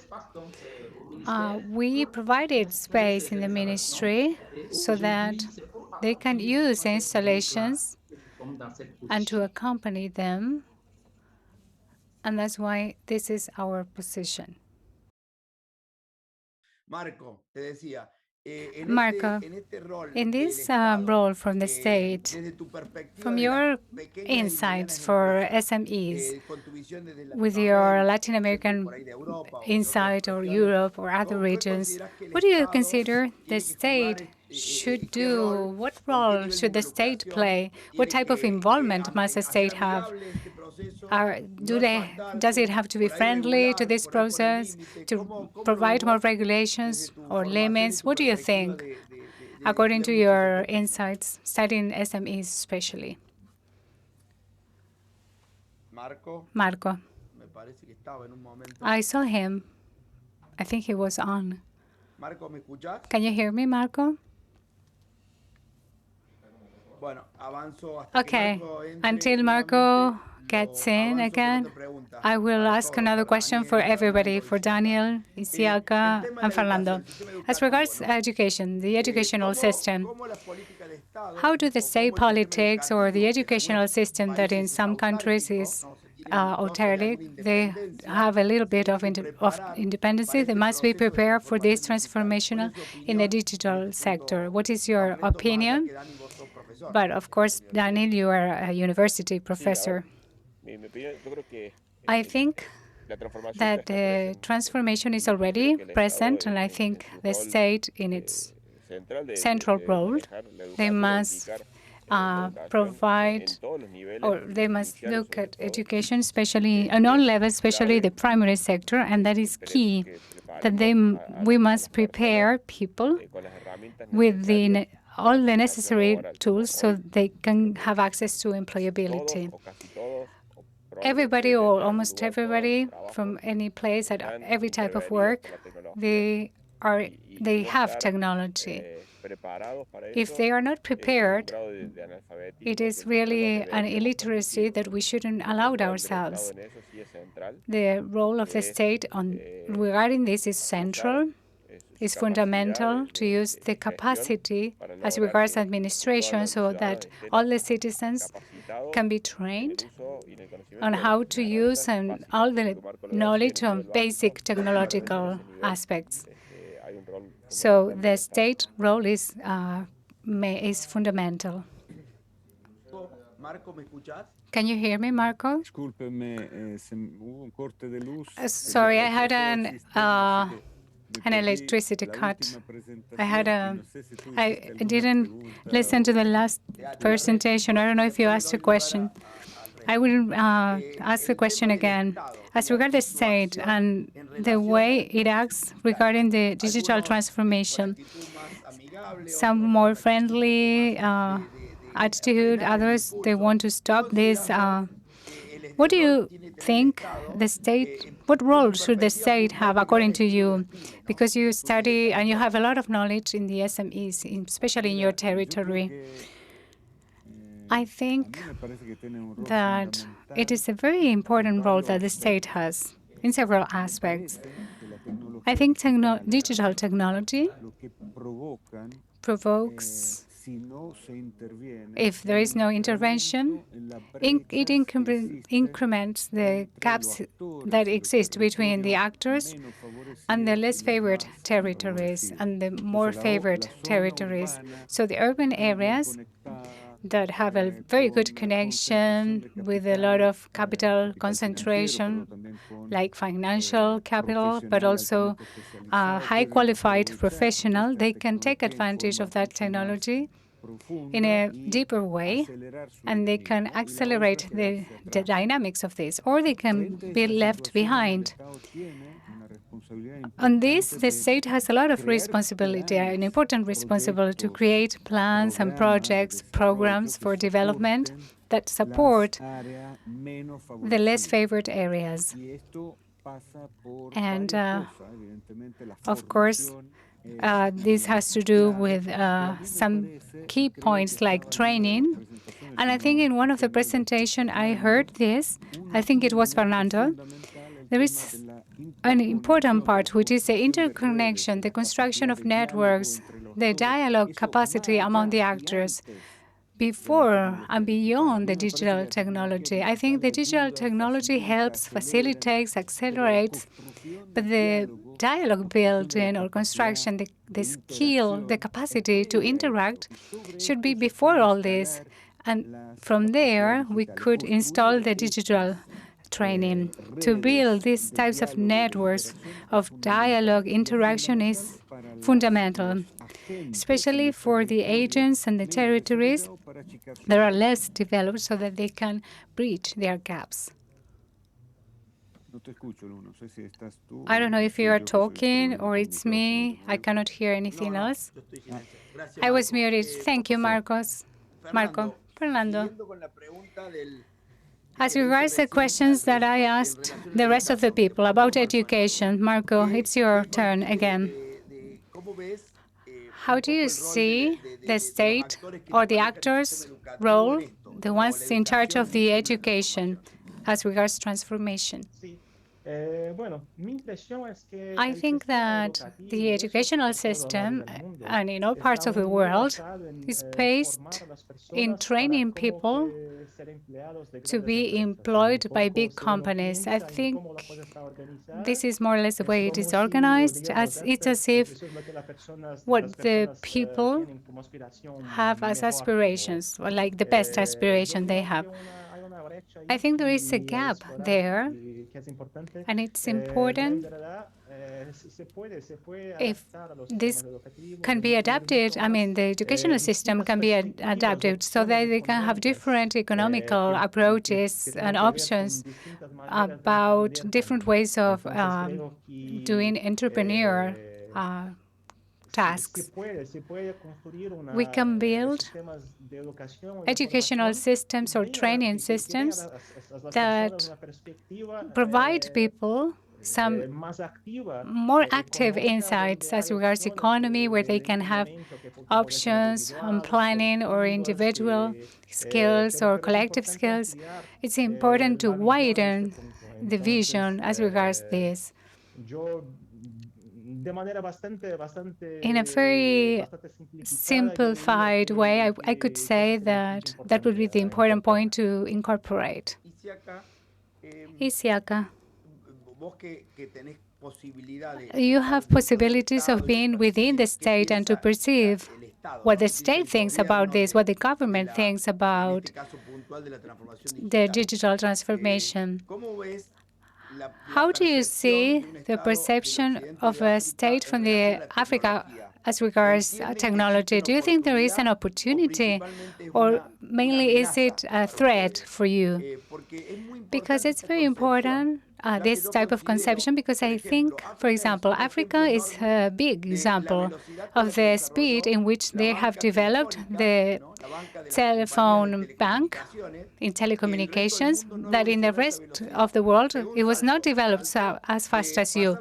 we provided space in the ministry so that they can use installations and to accompany them. And that's why this is our position. Marco, in this role from the state, from your insights for SMEs, with your Latin American insight or Europe or other regions, what do you consider the state should do? What role should the state play? What type of involvement must the state have? Does it have to be friendly to this process, to provide more regulations or limits? What do you think, according to your insights, studying SMEs especially? Marco. I saw him. I think he was on. Can you hear me, Marco? Okay, until Marco gets in again, I will ask another question for everybody, for Daniel, Isiaka, and Fernando. As regards education, the educational system, how do the state politics or the educational system that in some countries is authoritative, they have a little bit of independence. They must be prepared for this transformation in the digital sector. What is your opinion? But of course, Daniel, you are a university professor. I think that the transformation is already present, and I think the state, in its central role, they must provide, or they must look at education, especially on all levels, especially the primary sector, and that is key. That we must prepare people with all the necessary tools so they can have access to employability. Everybody, or almost everybody, from any place at every type of work, they have technology. If they are not prepared, it is really an illiteracy that we shouldn't allow ourselves. The role of the state regarding this is central. It's fundamental to use the capacity as regards administration so that all the citizens can be trained on how to use and all the knowledge on basic technological aspects. So the state role is fundamental. Can you hear me, Marco? Sorry, I had an electricity cut. I didn't listen to the last presentation. I don't know if you asked a question. I will ask the question again. As regards the state and the way it acts regarding the digital transformation, some more friendly attitude, others, they want to stop this. What do you think the state, what role should the state have according to you? Because you study and you have a lot of knowledge in the SMEs, especially in your territory. I think that it is a very important role that the state has in several aspects. I think digital technology provokes, if there is no intervention, it increments the gaps that exist between the actors and the less favored territories and the more favored territories. So the urban areas that have a very good connection with a lot of capital concentration, like financial capital, but also high qualified professional, they can take advantage of that technology in a deeper way, and they can accelerate the dynamics of this, or they can be left behind. On this, the state has a lot of responsibility, an important responsibility to create plans and projects, programs for development that support the less favored areas. And of course, this has to do with some key points like training. And I think in one of the presentations I heard this, I think it was Fernando, there is an important part, which is the interconnection, the construction of networks, the dialogue capacity among the actors before and beyond the digital technology. I think the digital technology helps, facilitates, accelerates, but the dialogue building or construction, the skill, the capacity to interact should be before all this. And from there, we could install the digital training. To build these types of networks of dialogue interaction is fundamental, especially for the agents and the territories that are less developed so that they can bridge their gaps. I don't know if you are talking or it's me. I cannot hear anything else. I was muted. Thank you, Marco. Fernando. As regards the questions that I asked the rest of the people about education, Marco, it's your turn again. How do you see the state or the actors' role, the ones in charge of the education, as regards transformation? I think that the educational system, and in all parts of the world, is based in training people to be employed by big companies. I think this is more or less the way it is organized. It's as if what the people have as aspirations, or like the best aspiration they have. I think there is a gap there, and it's important if this can be adapted. I mean, the educational system can be adapted so that they can have different economical approaches and options about different ways of doing entrepreneur tasks. We can build educational systems or training systems that provide people some more active insights as regards economy, where they can have options on planning or individual skills or collective skills. It's important to widen the vision as regards this. in a very simplified way, I could say that that would be the important point to incorporate. Isiaka, you have possibilities of being within the state and to perceive what the state thinks about this, what the government thinks about the digital transformation. How do you see the perception of a state from the Africa as regards technology? Do you think there is an opportunity, or mainly is it a threat for you? Because it's very important, this type of conception, because I think, for example, Africa is a big example of the speed in which they have developed the telephone bank in telecommunications, that in the rest of the world, it was not developed so as fast as you.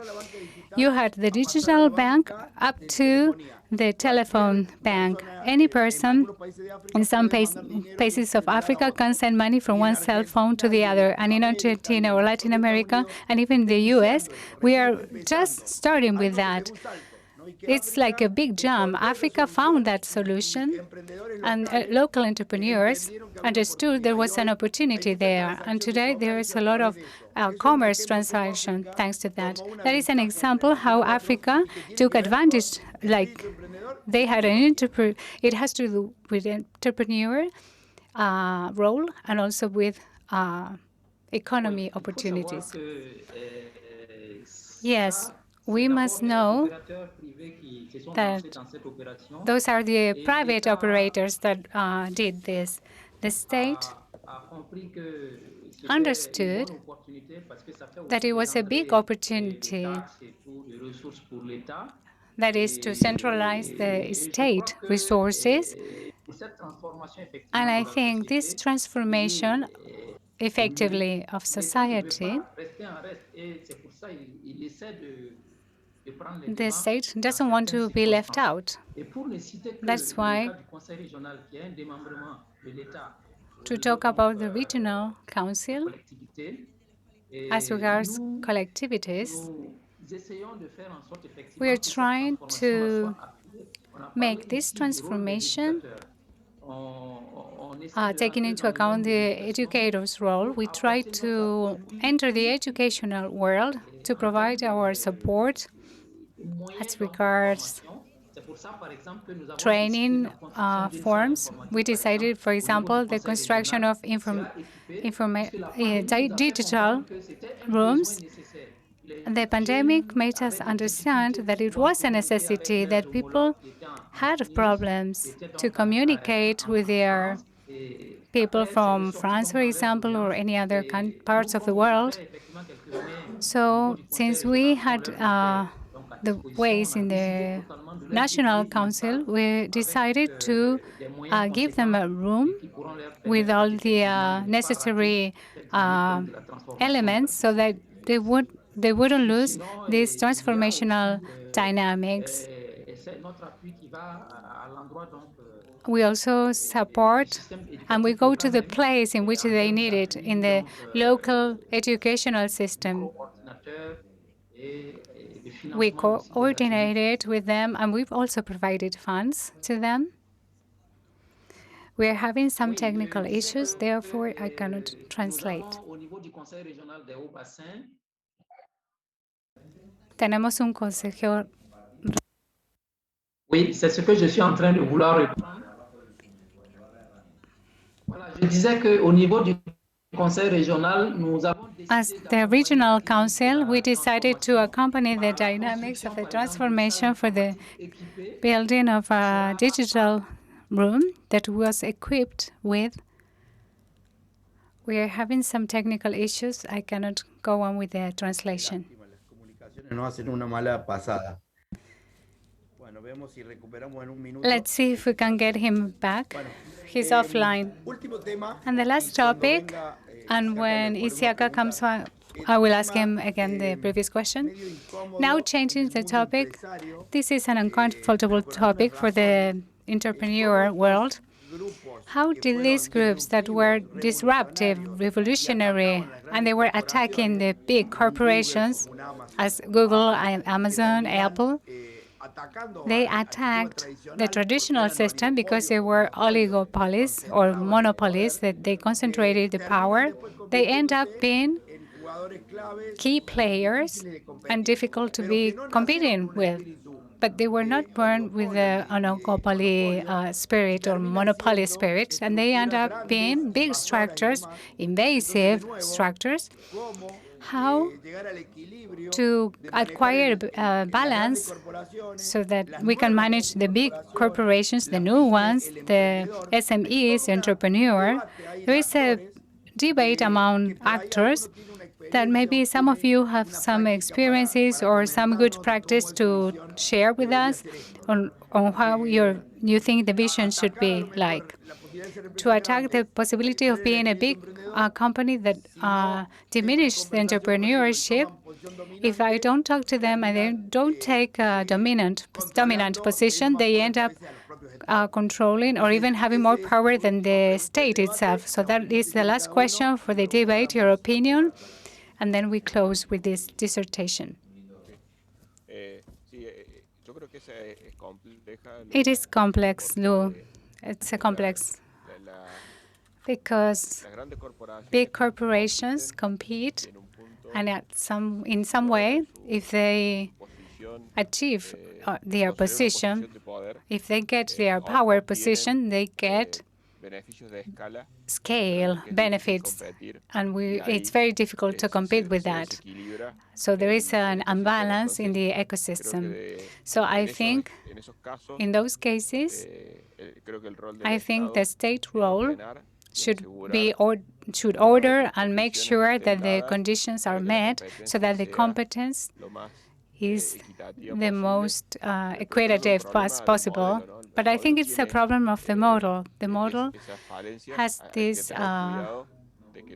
You had the digital bank up to the telephone bank. Any person in some places of Africa can send money from one cell phone to the other. And in Argentina or Latin America, and even the US, we are just starting with that. It's like a big jump. Africa found that solution, and local entrepreneurs understood there was an opportunity there. And today there is a lot of commerce transaction thanks to that. That is an example how Africa took advantage, like they had an entrepreneur. It has to do with entrepreneur role and also with economy opportunities. Yes, we must know that those are the private operators that did this. The state understood that it was a big opportunity, that is to centralize the state resources. And I think this transformation effectively of society, the state doesn't want to be left out. That's why, to talk about the regional council, as regards collectivities, we are trying to make this transformation taking into account the educator's role. We try to enter the educational world to provide our support as regards training forms. We decided, for example, the construction of digital rooms. The pandemic made us understand that it was a necessity, that people had problems to communicate with their people from France, for example, or any other parts of the world. So since we had the ways in the National Council, we decided to give them a room with all the necessary elements so that they wouldn't lose these transformational dynamics. We also support, and we go to the place in which they need it, in the local educational system. We coordinated with them, and we've also provided funds to them. We are having some technical issues, therefore I cannot translate. Tenemos un consejero. Oui, c'est ce que je suis en train de vouloir reprendre. Voilà, je disais qu'au niveau du Conseil régional, nous avons As the regional council, we decided to accompany the dynamics of the transformation for the building of a digital room that was equipped with. We are having some technical issues. I cannot go on with the translation. Let's see if we can get him back. He's offline. And the last topic, and when Isiaka comes on, I will ask him again the previous question. Now changing the topic, this is an uncomfortable topic for the entrepreneur world. How did these groups that were disruptive, revolutionary, and they were attacking the big corporations as Google, Amazon, Apple, they attacked the traditional system because they were oligopolies or monopolies, that they concentrated the power. They end up being key players and difficult to be competing with. But they were not born with the oligopoly spirit or monopoly spirit, and they end up being big structures, invasive structures. How to acquire a balance so that we can manage the big corporations, the new ones, the SMEs, entrepreneur. There is a debate among actors that maybe some of you have some experiences or some good practice to share with us on how you think the vision should be like. To attack the possibility of being a big company that diminish the entrepreneurship, if I don't talk to them and they don't take a dominant position, they end up controlling or even having more power than the state itself. So that is the last question for the debate, your opinion, and then we close with this dissertation. It is complex, Lou. It's a complex because big corporations compete, and in some way, if they achieve their position, if they get their power position, they get scale benefits, and it's very difficult to compete with that. So there is an imbalance in the ecosystem. So I think in those cases, I think the state role should order and make sure that the conditions are met so that the competence is the most equitative as possible. But I think it's a problem of the model. The model has these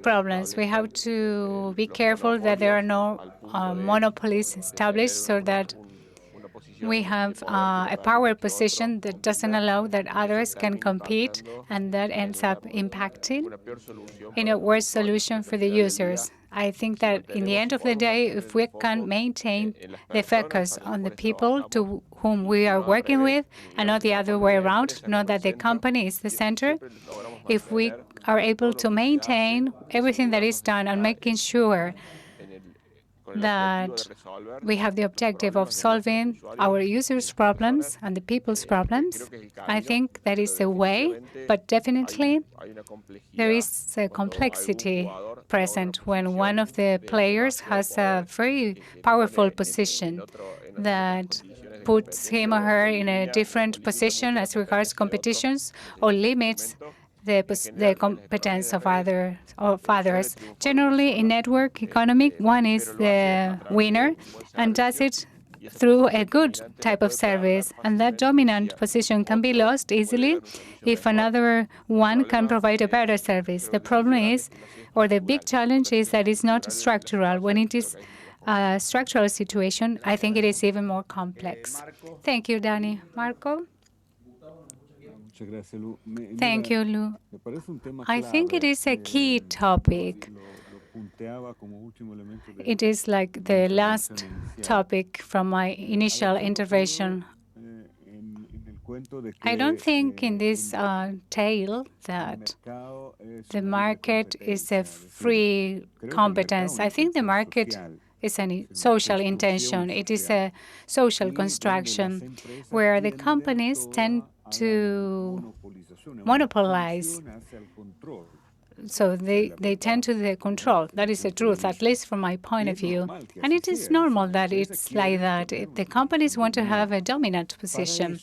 problems. We have to be careful that there are no monopolies established so that we have a power position that doesn't allow that others can compete, and that ends up impacting in a worse solution for the users. I think that in the end of the day, if we can maintain the focus on the people to whom we are working with and not the other way around, not that the company is the center, if we are able to maintain everything that is done and making sure that we have the objective of solving our users' problems and the people's problems, I think that is the way, but definitely there is a complexity present when one of the players has a very powerful position that puts him or her in a different position as regards competitions or limits the competence of others. Generally, in network economy, one is the winner and does it through a good type of service, and that dominant position can be lost easily if another one can provide a better service. The problem is, or the big challenge is that it's not structural. When it is a structural situation, I think it is even more complex. Thank you, Danny. Marco? Thank you, Lou. I think it is a key topic. It is like the last topic from my initial intervention. I don't think in this tale that the market is a free competence. I think the market is a social intention. It is a social construction where the companies tend to monopolize. So they tend to the control. That is the truth, at least from my point of view. And it is normal that it's like that. The companies want to have a dominant position.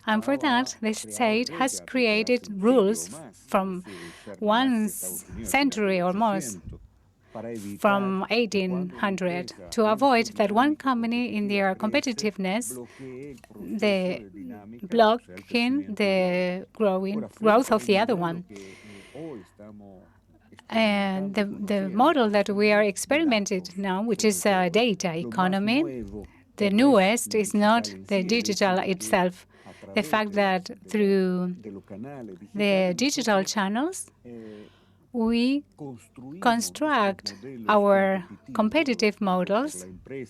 And for that, the state has created rules from 1 century almost, from 1800, to avoid that one company in their competitiveness, the blocking the growth of the other one. And the model that we are experimenting now, which is a data economy, the newest is not the digital itself, the fact that through the digital channels, we construct our competitive models.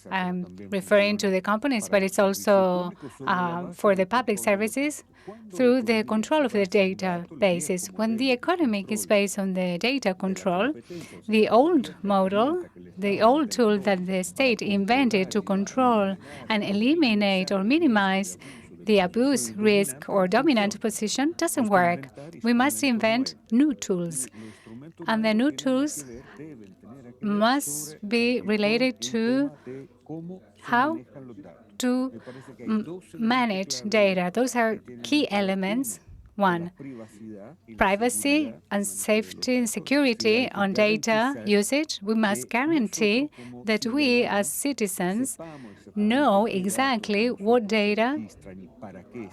I'm referring to the companies, but it's also for the public services through the control of the databases. When the economic is based on the data control, the old model, the old tool that the state invented to control and eliminate or minimize the abuse, risk, or dominant position doesn't work. We must invent new tools. And the new tools must be related to how to manage data. Those are key elements. One, privacy and safety and security on data usage. We must guarantee that we as citizens know exactly what data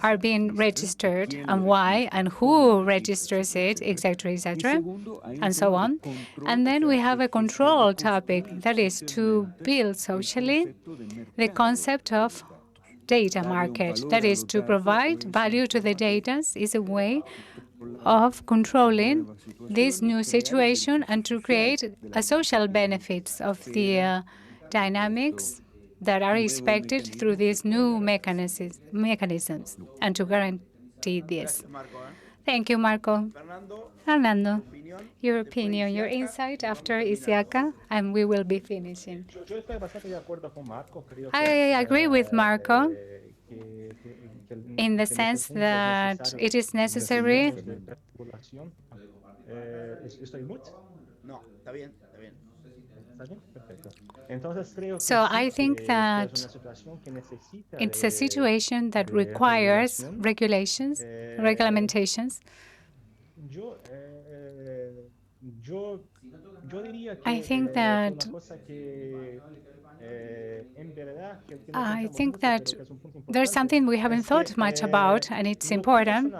are being registered and why and who registers it, etc., and so on. And then we have a control topic, that is to build socially the concept of data market. That is to provide value to the data is a way of controlling this new situation and to create a social benefits of the dynamics that are expected through these new mechanisms and to guarantee this. Thank you, Marco. Fernando, your opinion, your insight after Isiaka, and we will be finishing. I agree with Marco in the sense that it is necessary. So I think that it's a situation that requires regulations, reglamentations. I think that there's something we haven't thought much about, and it's important.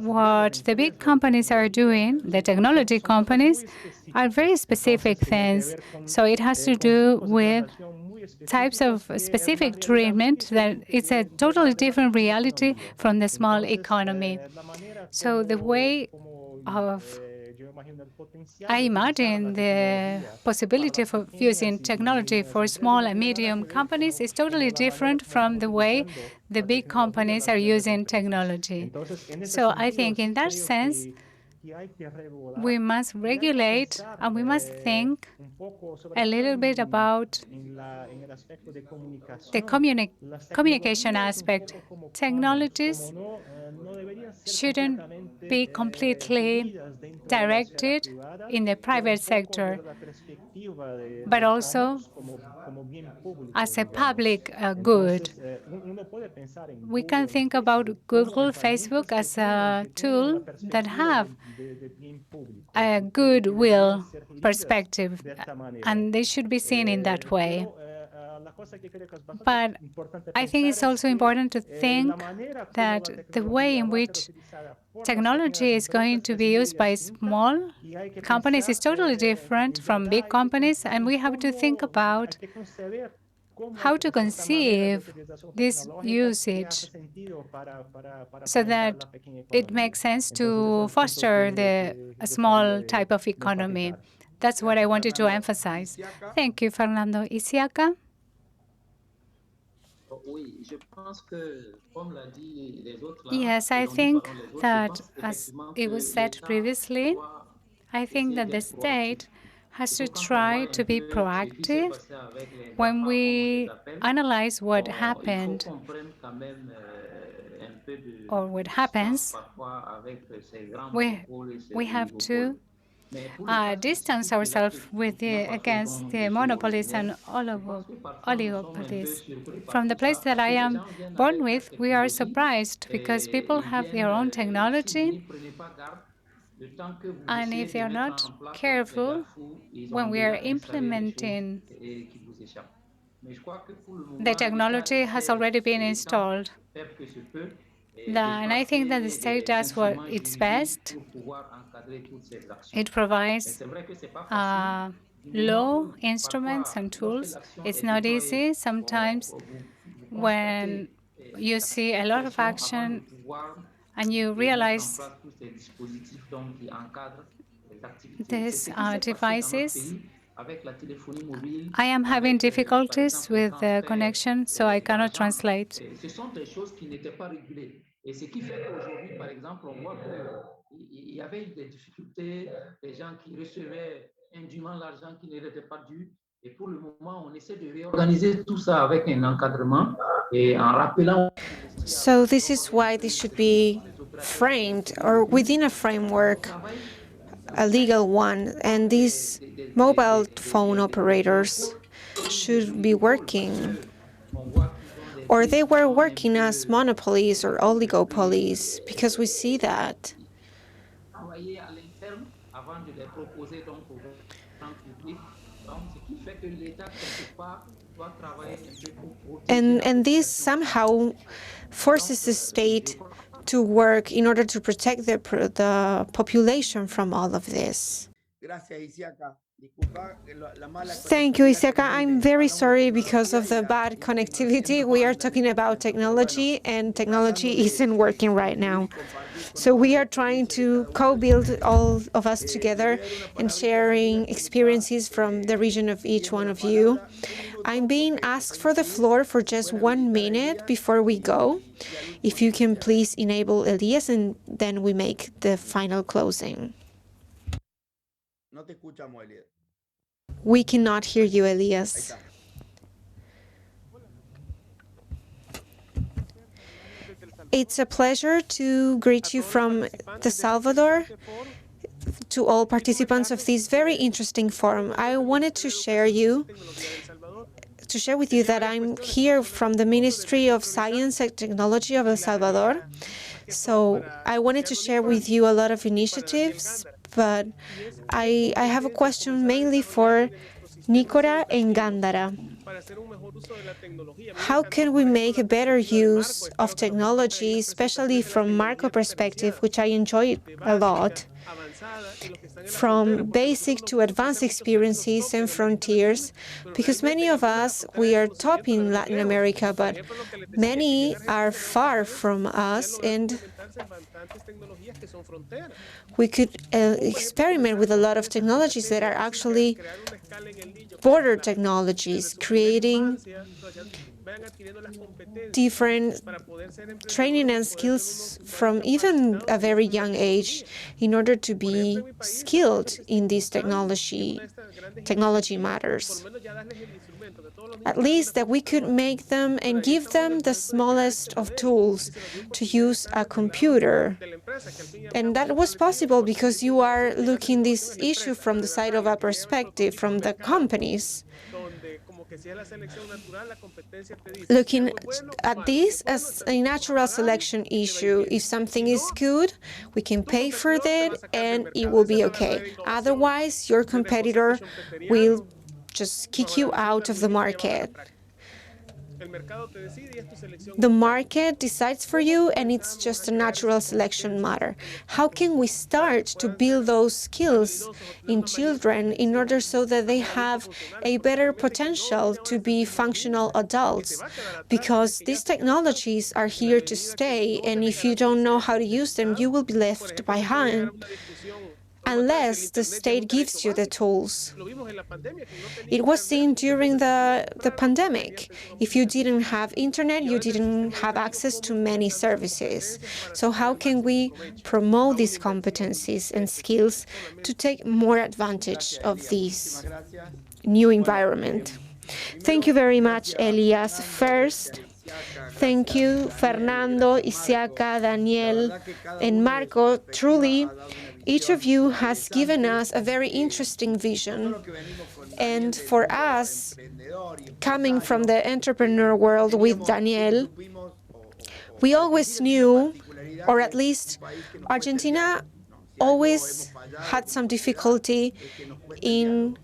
What the big companies are doing, the technology companies, are very specific things. So it has to do with types of specific treatment that it's a totally different reality from the small economy. So the way of I imagine the possibility of using technology for small and medium companies is totally different from the way the big companies are using technology. So I think in that sense, we must regulate and we must think a little bit about the communication aspect. Technologies shouldn't be completely directed in the private sector, but also as a public good. We can think about Google, Facebook as a tool that have a goodwill perspective, and they should be seen in that way. But I think it's also important to think that the way in which technology is going to be used by small companies is totally different from big companies, and we have to think about how to conceive this usage so that it makes sense to foster the small type of economy. That's what I wanted to emphasize. Thank you, Fernando. Isiaka? Yes, I think that, as it was said previously, I think that the state has to try to be proactive when we analyze what happened or what happens. We have to distance ourselves against the monopolies and oligopolies. From the place that I am born with, we are surprised because people have their own technology, and if they are not careful, when we are implementing the technology has already been installed. And I think that the state does what it's best. It provides law instruments and tools. It's not easy. Sometimes when you see a lot of action and you realize these devices. I am having difficulties with the connection, so I cannot translate. Ce sont des choses qui n'étaient pas régulées. Et ce qui fait qu'aujourd'hui, par exemple, on voit qu'il y avait des difficultés, des gens qui recevaient indûment l'argent qui ne leur était pas dû. Et pour le moment, on essaie de réorganiser tout ça avec un encadrement et en rappelant. So this is why this should be framed or within a framework, a legal one, and these mobile phone operators should be working, or they were working as monopolies or oligopolies, because we see that. And this somehow forces the state to work in order to protect the population from all of this. Thank you, Isiaka. I'm very sorry because of the bad connectivity. We are talking about technology, and technology isn't working right now. So we are trying to co-build all of us together and sharing experiences from the region of each one of you. I'm being asked for the floor for just 1 minute before we go. If you can please enable Elias, and then we make the final closing. We cannot hear you, Elias. It's a pleasure to greet you from El Salvador. To all participants of this very interesting forum, I wanted to share with you that I'm here from the Ministry of Science and Technology of El Salvador. So I wanted to share with you a lot of initiatives, but I have a question mainly for Nicora and Gándara. How can we make a better use of technology, especially from Marco perspective, which I enjoyed a lot, from basic to advanced experiences and frontiers, because many of us, we are top in Latin America, but many are far from us, and we could experiment with a lot of technologies that are actually border technologies, creating different training and skills from even a very young age in order to be skilled in these technology matters. At least that we could make them and give them the smallest of tools to use a computer. And that was possible because you are looking this issue from the side of a perspective from the companies. Looking at this as a natural selection issue. If something is good, we can pay for it and it will be okay. Otherwise, your competitor will just kick you out of the market. The market decides for you, and it's just a natural selection matter. How can we start to build those skills in children in order so that they have a better potential to be functional adults? Because these technologies are here to stay, and if you don't know how to use them, you will be left behind unless the state gives you the tools. It was seen during the pandemic. If you didn't have internet, you didn't have access to many services. So how can we promote these competencies and skills to take more advantage of this new environment? Thank you very much, Elias. First, thank you, Fernando, Isiaka, Daniel, and Marco. Truly, each of you has given us a very interesting vision. And for us, coming from the entrepreneur world with Daniel, we always knew, or at least Argentina always had some difficulty in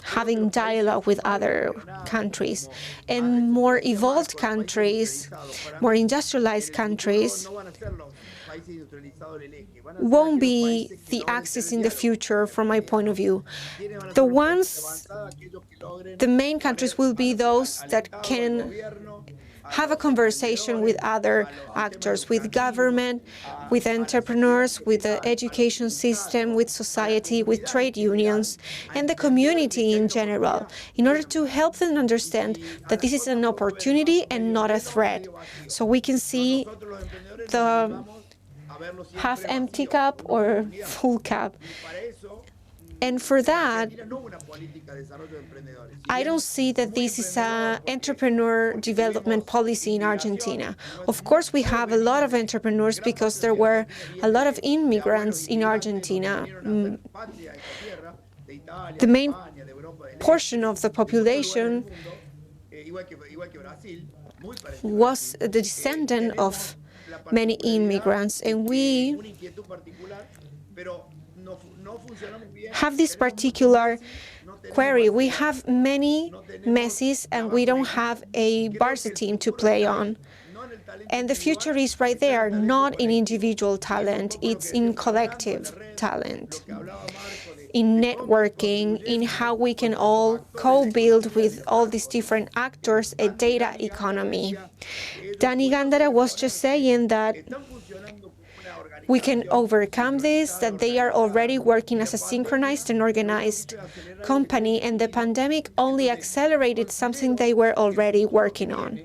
having dialogue with other countries. And more evolved countries, more industrialized countries, won't be the axis in the future from my point of view. The main countries will be those that can have a conversation with other actors, with government, with entrepreneurs, with the education system, with society, with trade unions, and the community in general, in order to help them understand that this is an opportunity and not a threat. So we can see the half-empty cup or full cup. And for that, I don't see that this is an entrepreneur development policy in Argentina. Of course, we have a lot of entrepreneurs because there were a lot of immigrants in Argentina. The main portion of the population was the descendant of many immigrants, and we have this particular query. We have many Messis and we don't have a varsity team to play on. And the future is right there, not in individual talent, it's in collective talent, in networking, in how we can all co-build with all these different actors a data economy. Dani Gandara was just saying that we can overcome this, that they are already working as a synchronized and organized company, and the pandemic only accelerated something they were already working on.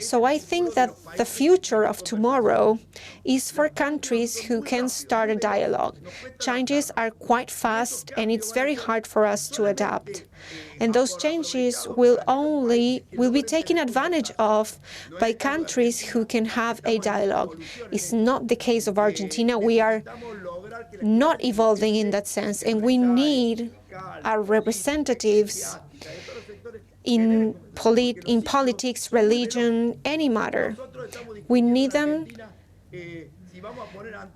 So I think that the future of tomorrow is for countries who can start a dialogue. Changes are quite fast, and it's very hard for us to adapt. And those changes will be taken advantage of by countries who can have a dialogue. It's not the case of Argentina. We are not evolving in that sense, and we need our representatives in politics, religion, any matter. We need them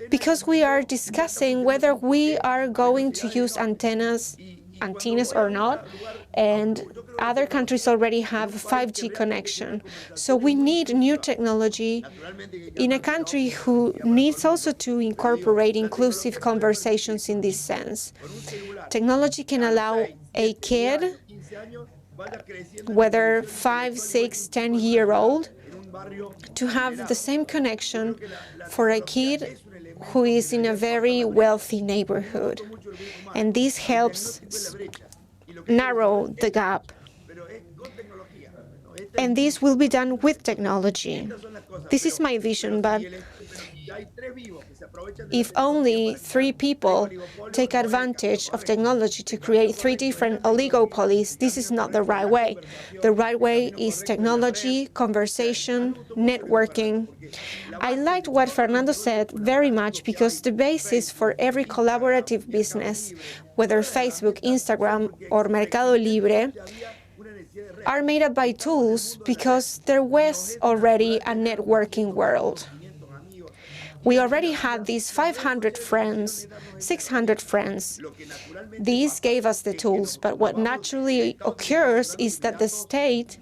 because we are discussing whether we are going to use antennas or not, and other countries already have 5G connection. So we need new technology in a country who needs also to incorporate inclusive conversations in this sense. Technology can allow a kid, whether 5, 6, 10-year-old, to have the same connection for a kid who is in a very wealthy neighborhood. And this helps narrow the gap. And this will be done with technology. This is my vision, but if only 3 people take advantage of technology to create 3 different oligopolies, this is not the right way. The right way is technology, conversation, networking. I liked what Fernando said very much, because the basis for every collaborative business, whether Facebook, Instagram, or Mercado Libre, are made up by tools because there was already a networking world. We already had these 500 friends, 600 friends. These gave us the tools, but what naturally occurs is that the state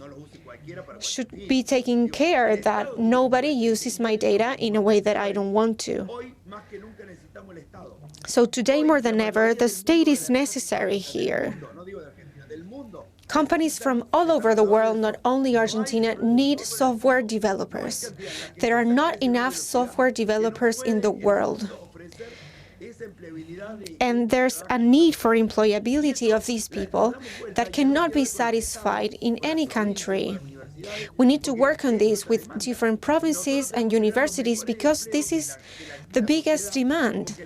should be taking care that nobody uses my data in a way that I don't want to. So today more than ever, the state is necessary here. Companies from all over the world, not only Argentina, need software developers. There are not enough software developers in the world. And there's a need for employability of these people that cannot be satisfied in any country. We need to work on this with different provinces and universities because this is the biggest demand.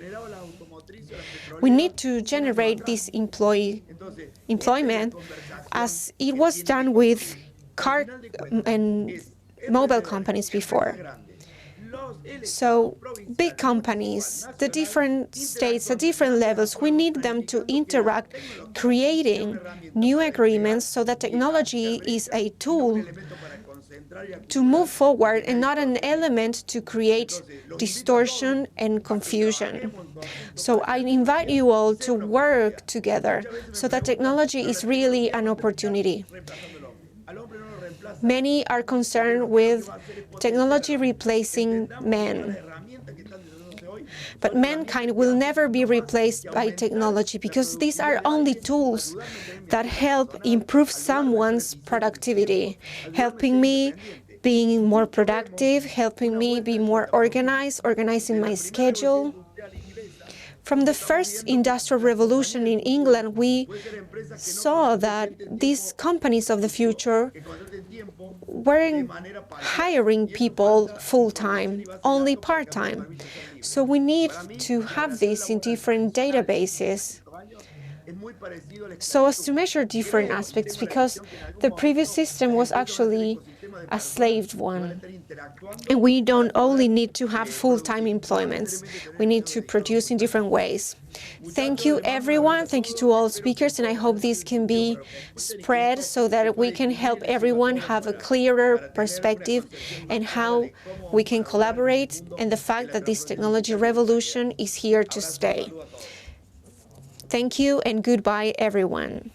We need to generate this employment as it was done with car and mobile companies before. So big companies, the different states at different levels, we need them to interact, creating new agreements so that technology is a tool to move forward and not an element to create distortion and confusion. So I invite you all to work together so that technology is really an opportunity. Many are concerned with technology replacing men. But mankind will never be replaced by technology because these are only tools that help improve someone's productivity, helping me being more productive, helping me be more organized, organizing my schedule. From the first industrial revolution in England, we saw that these companies of the future weren't hiring people full-time, only part-time. So we need to have this in different databases so as to measure different aspects, because the previous system was actually a slaved one. And we don't only need to have full-time employments. We need to produce in different ways. Thank you, everyone. Thank you to all speakers, and I hope this can be spread so that we can help everyone have a clearer perspective and how we can collaborate, and the fact that this technology revolution is here to stay. Thank you and goodbye, everyone.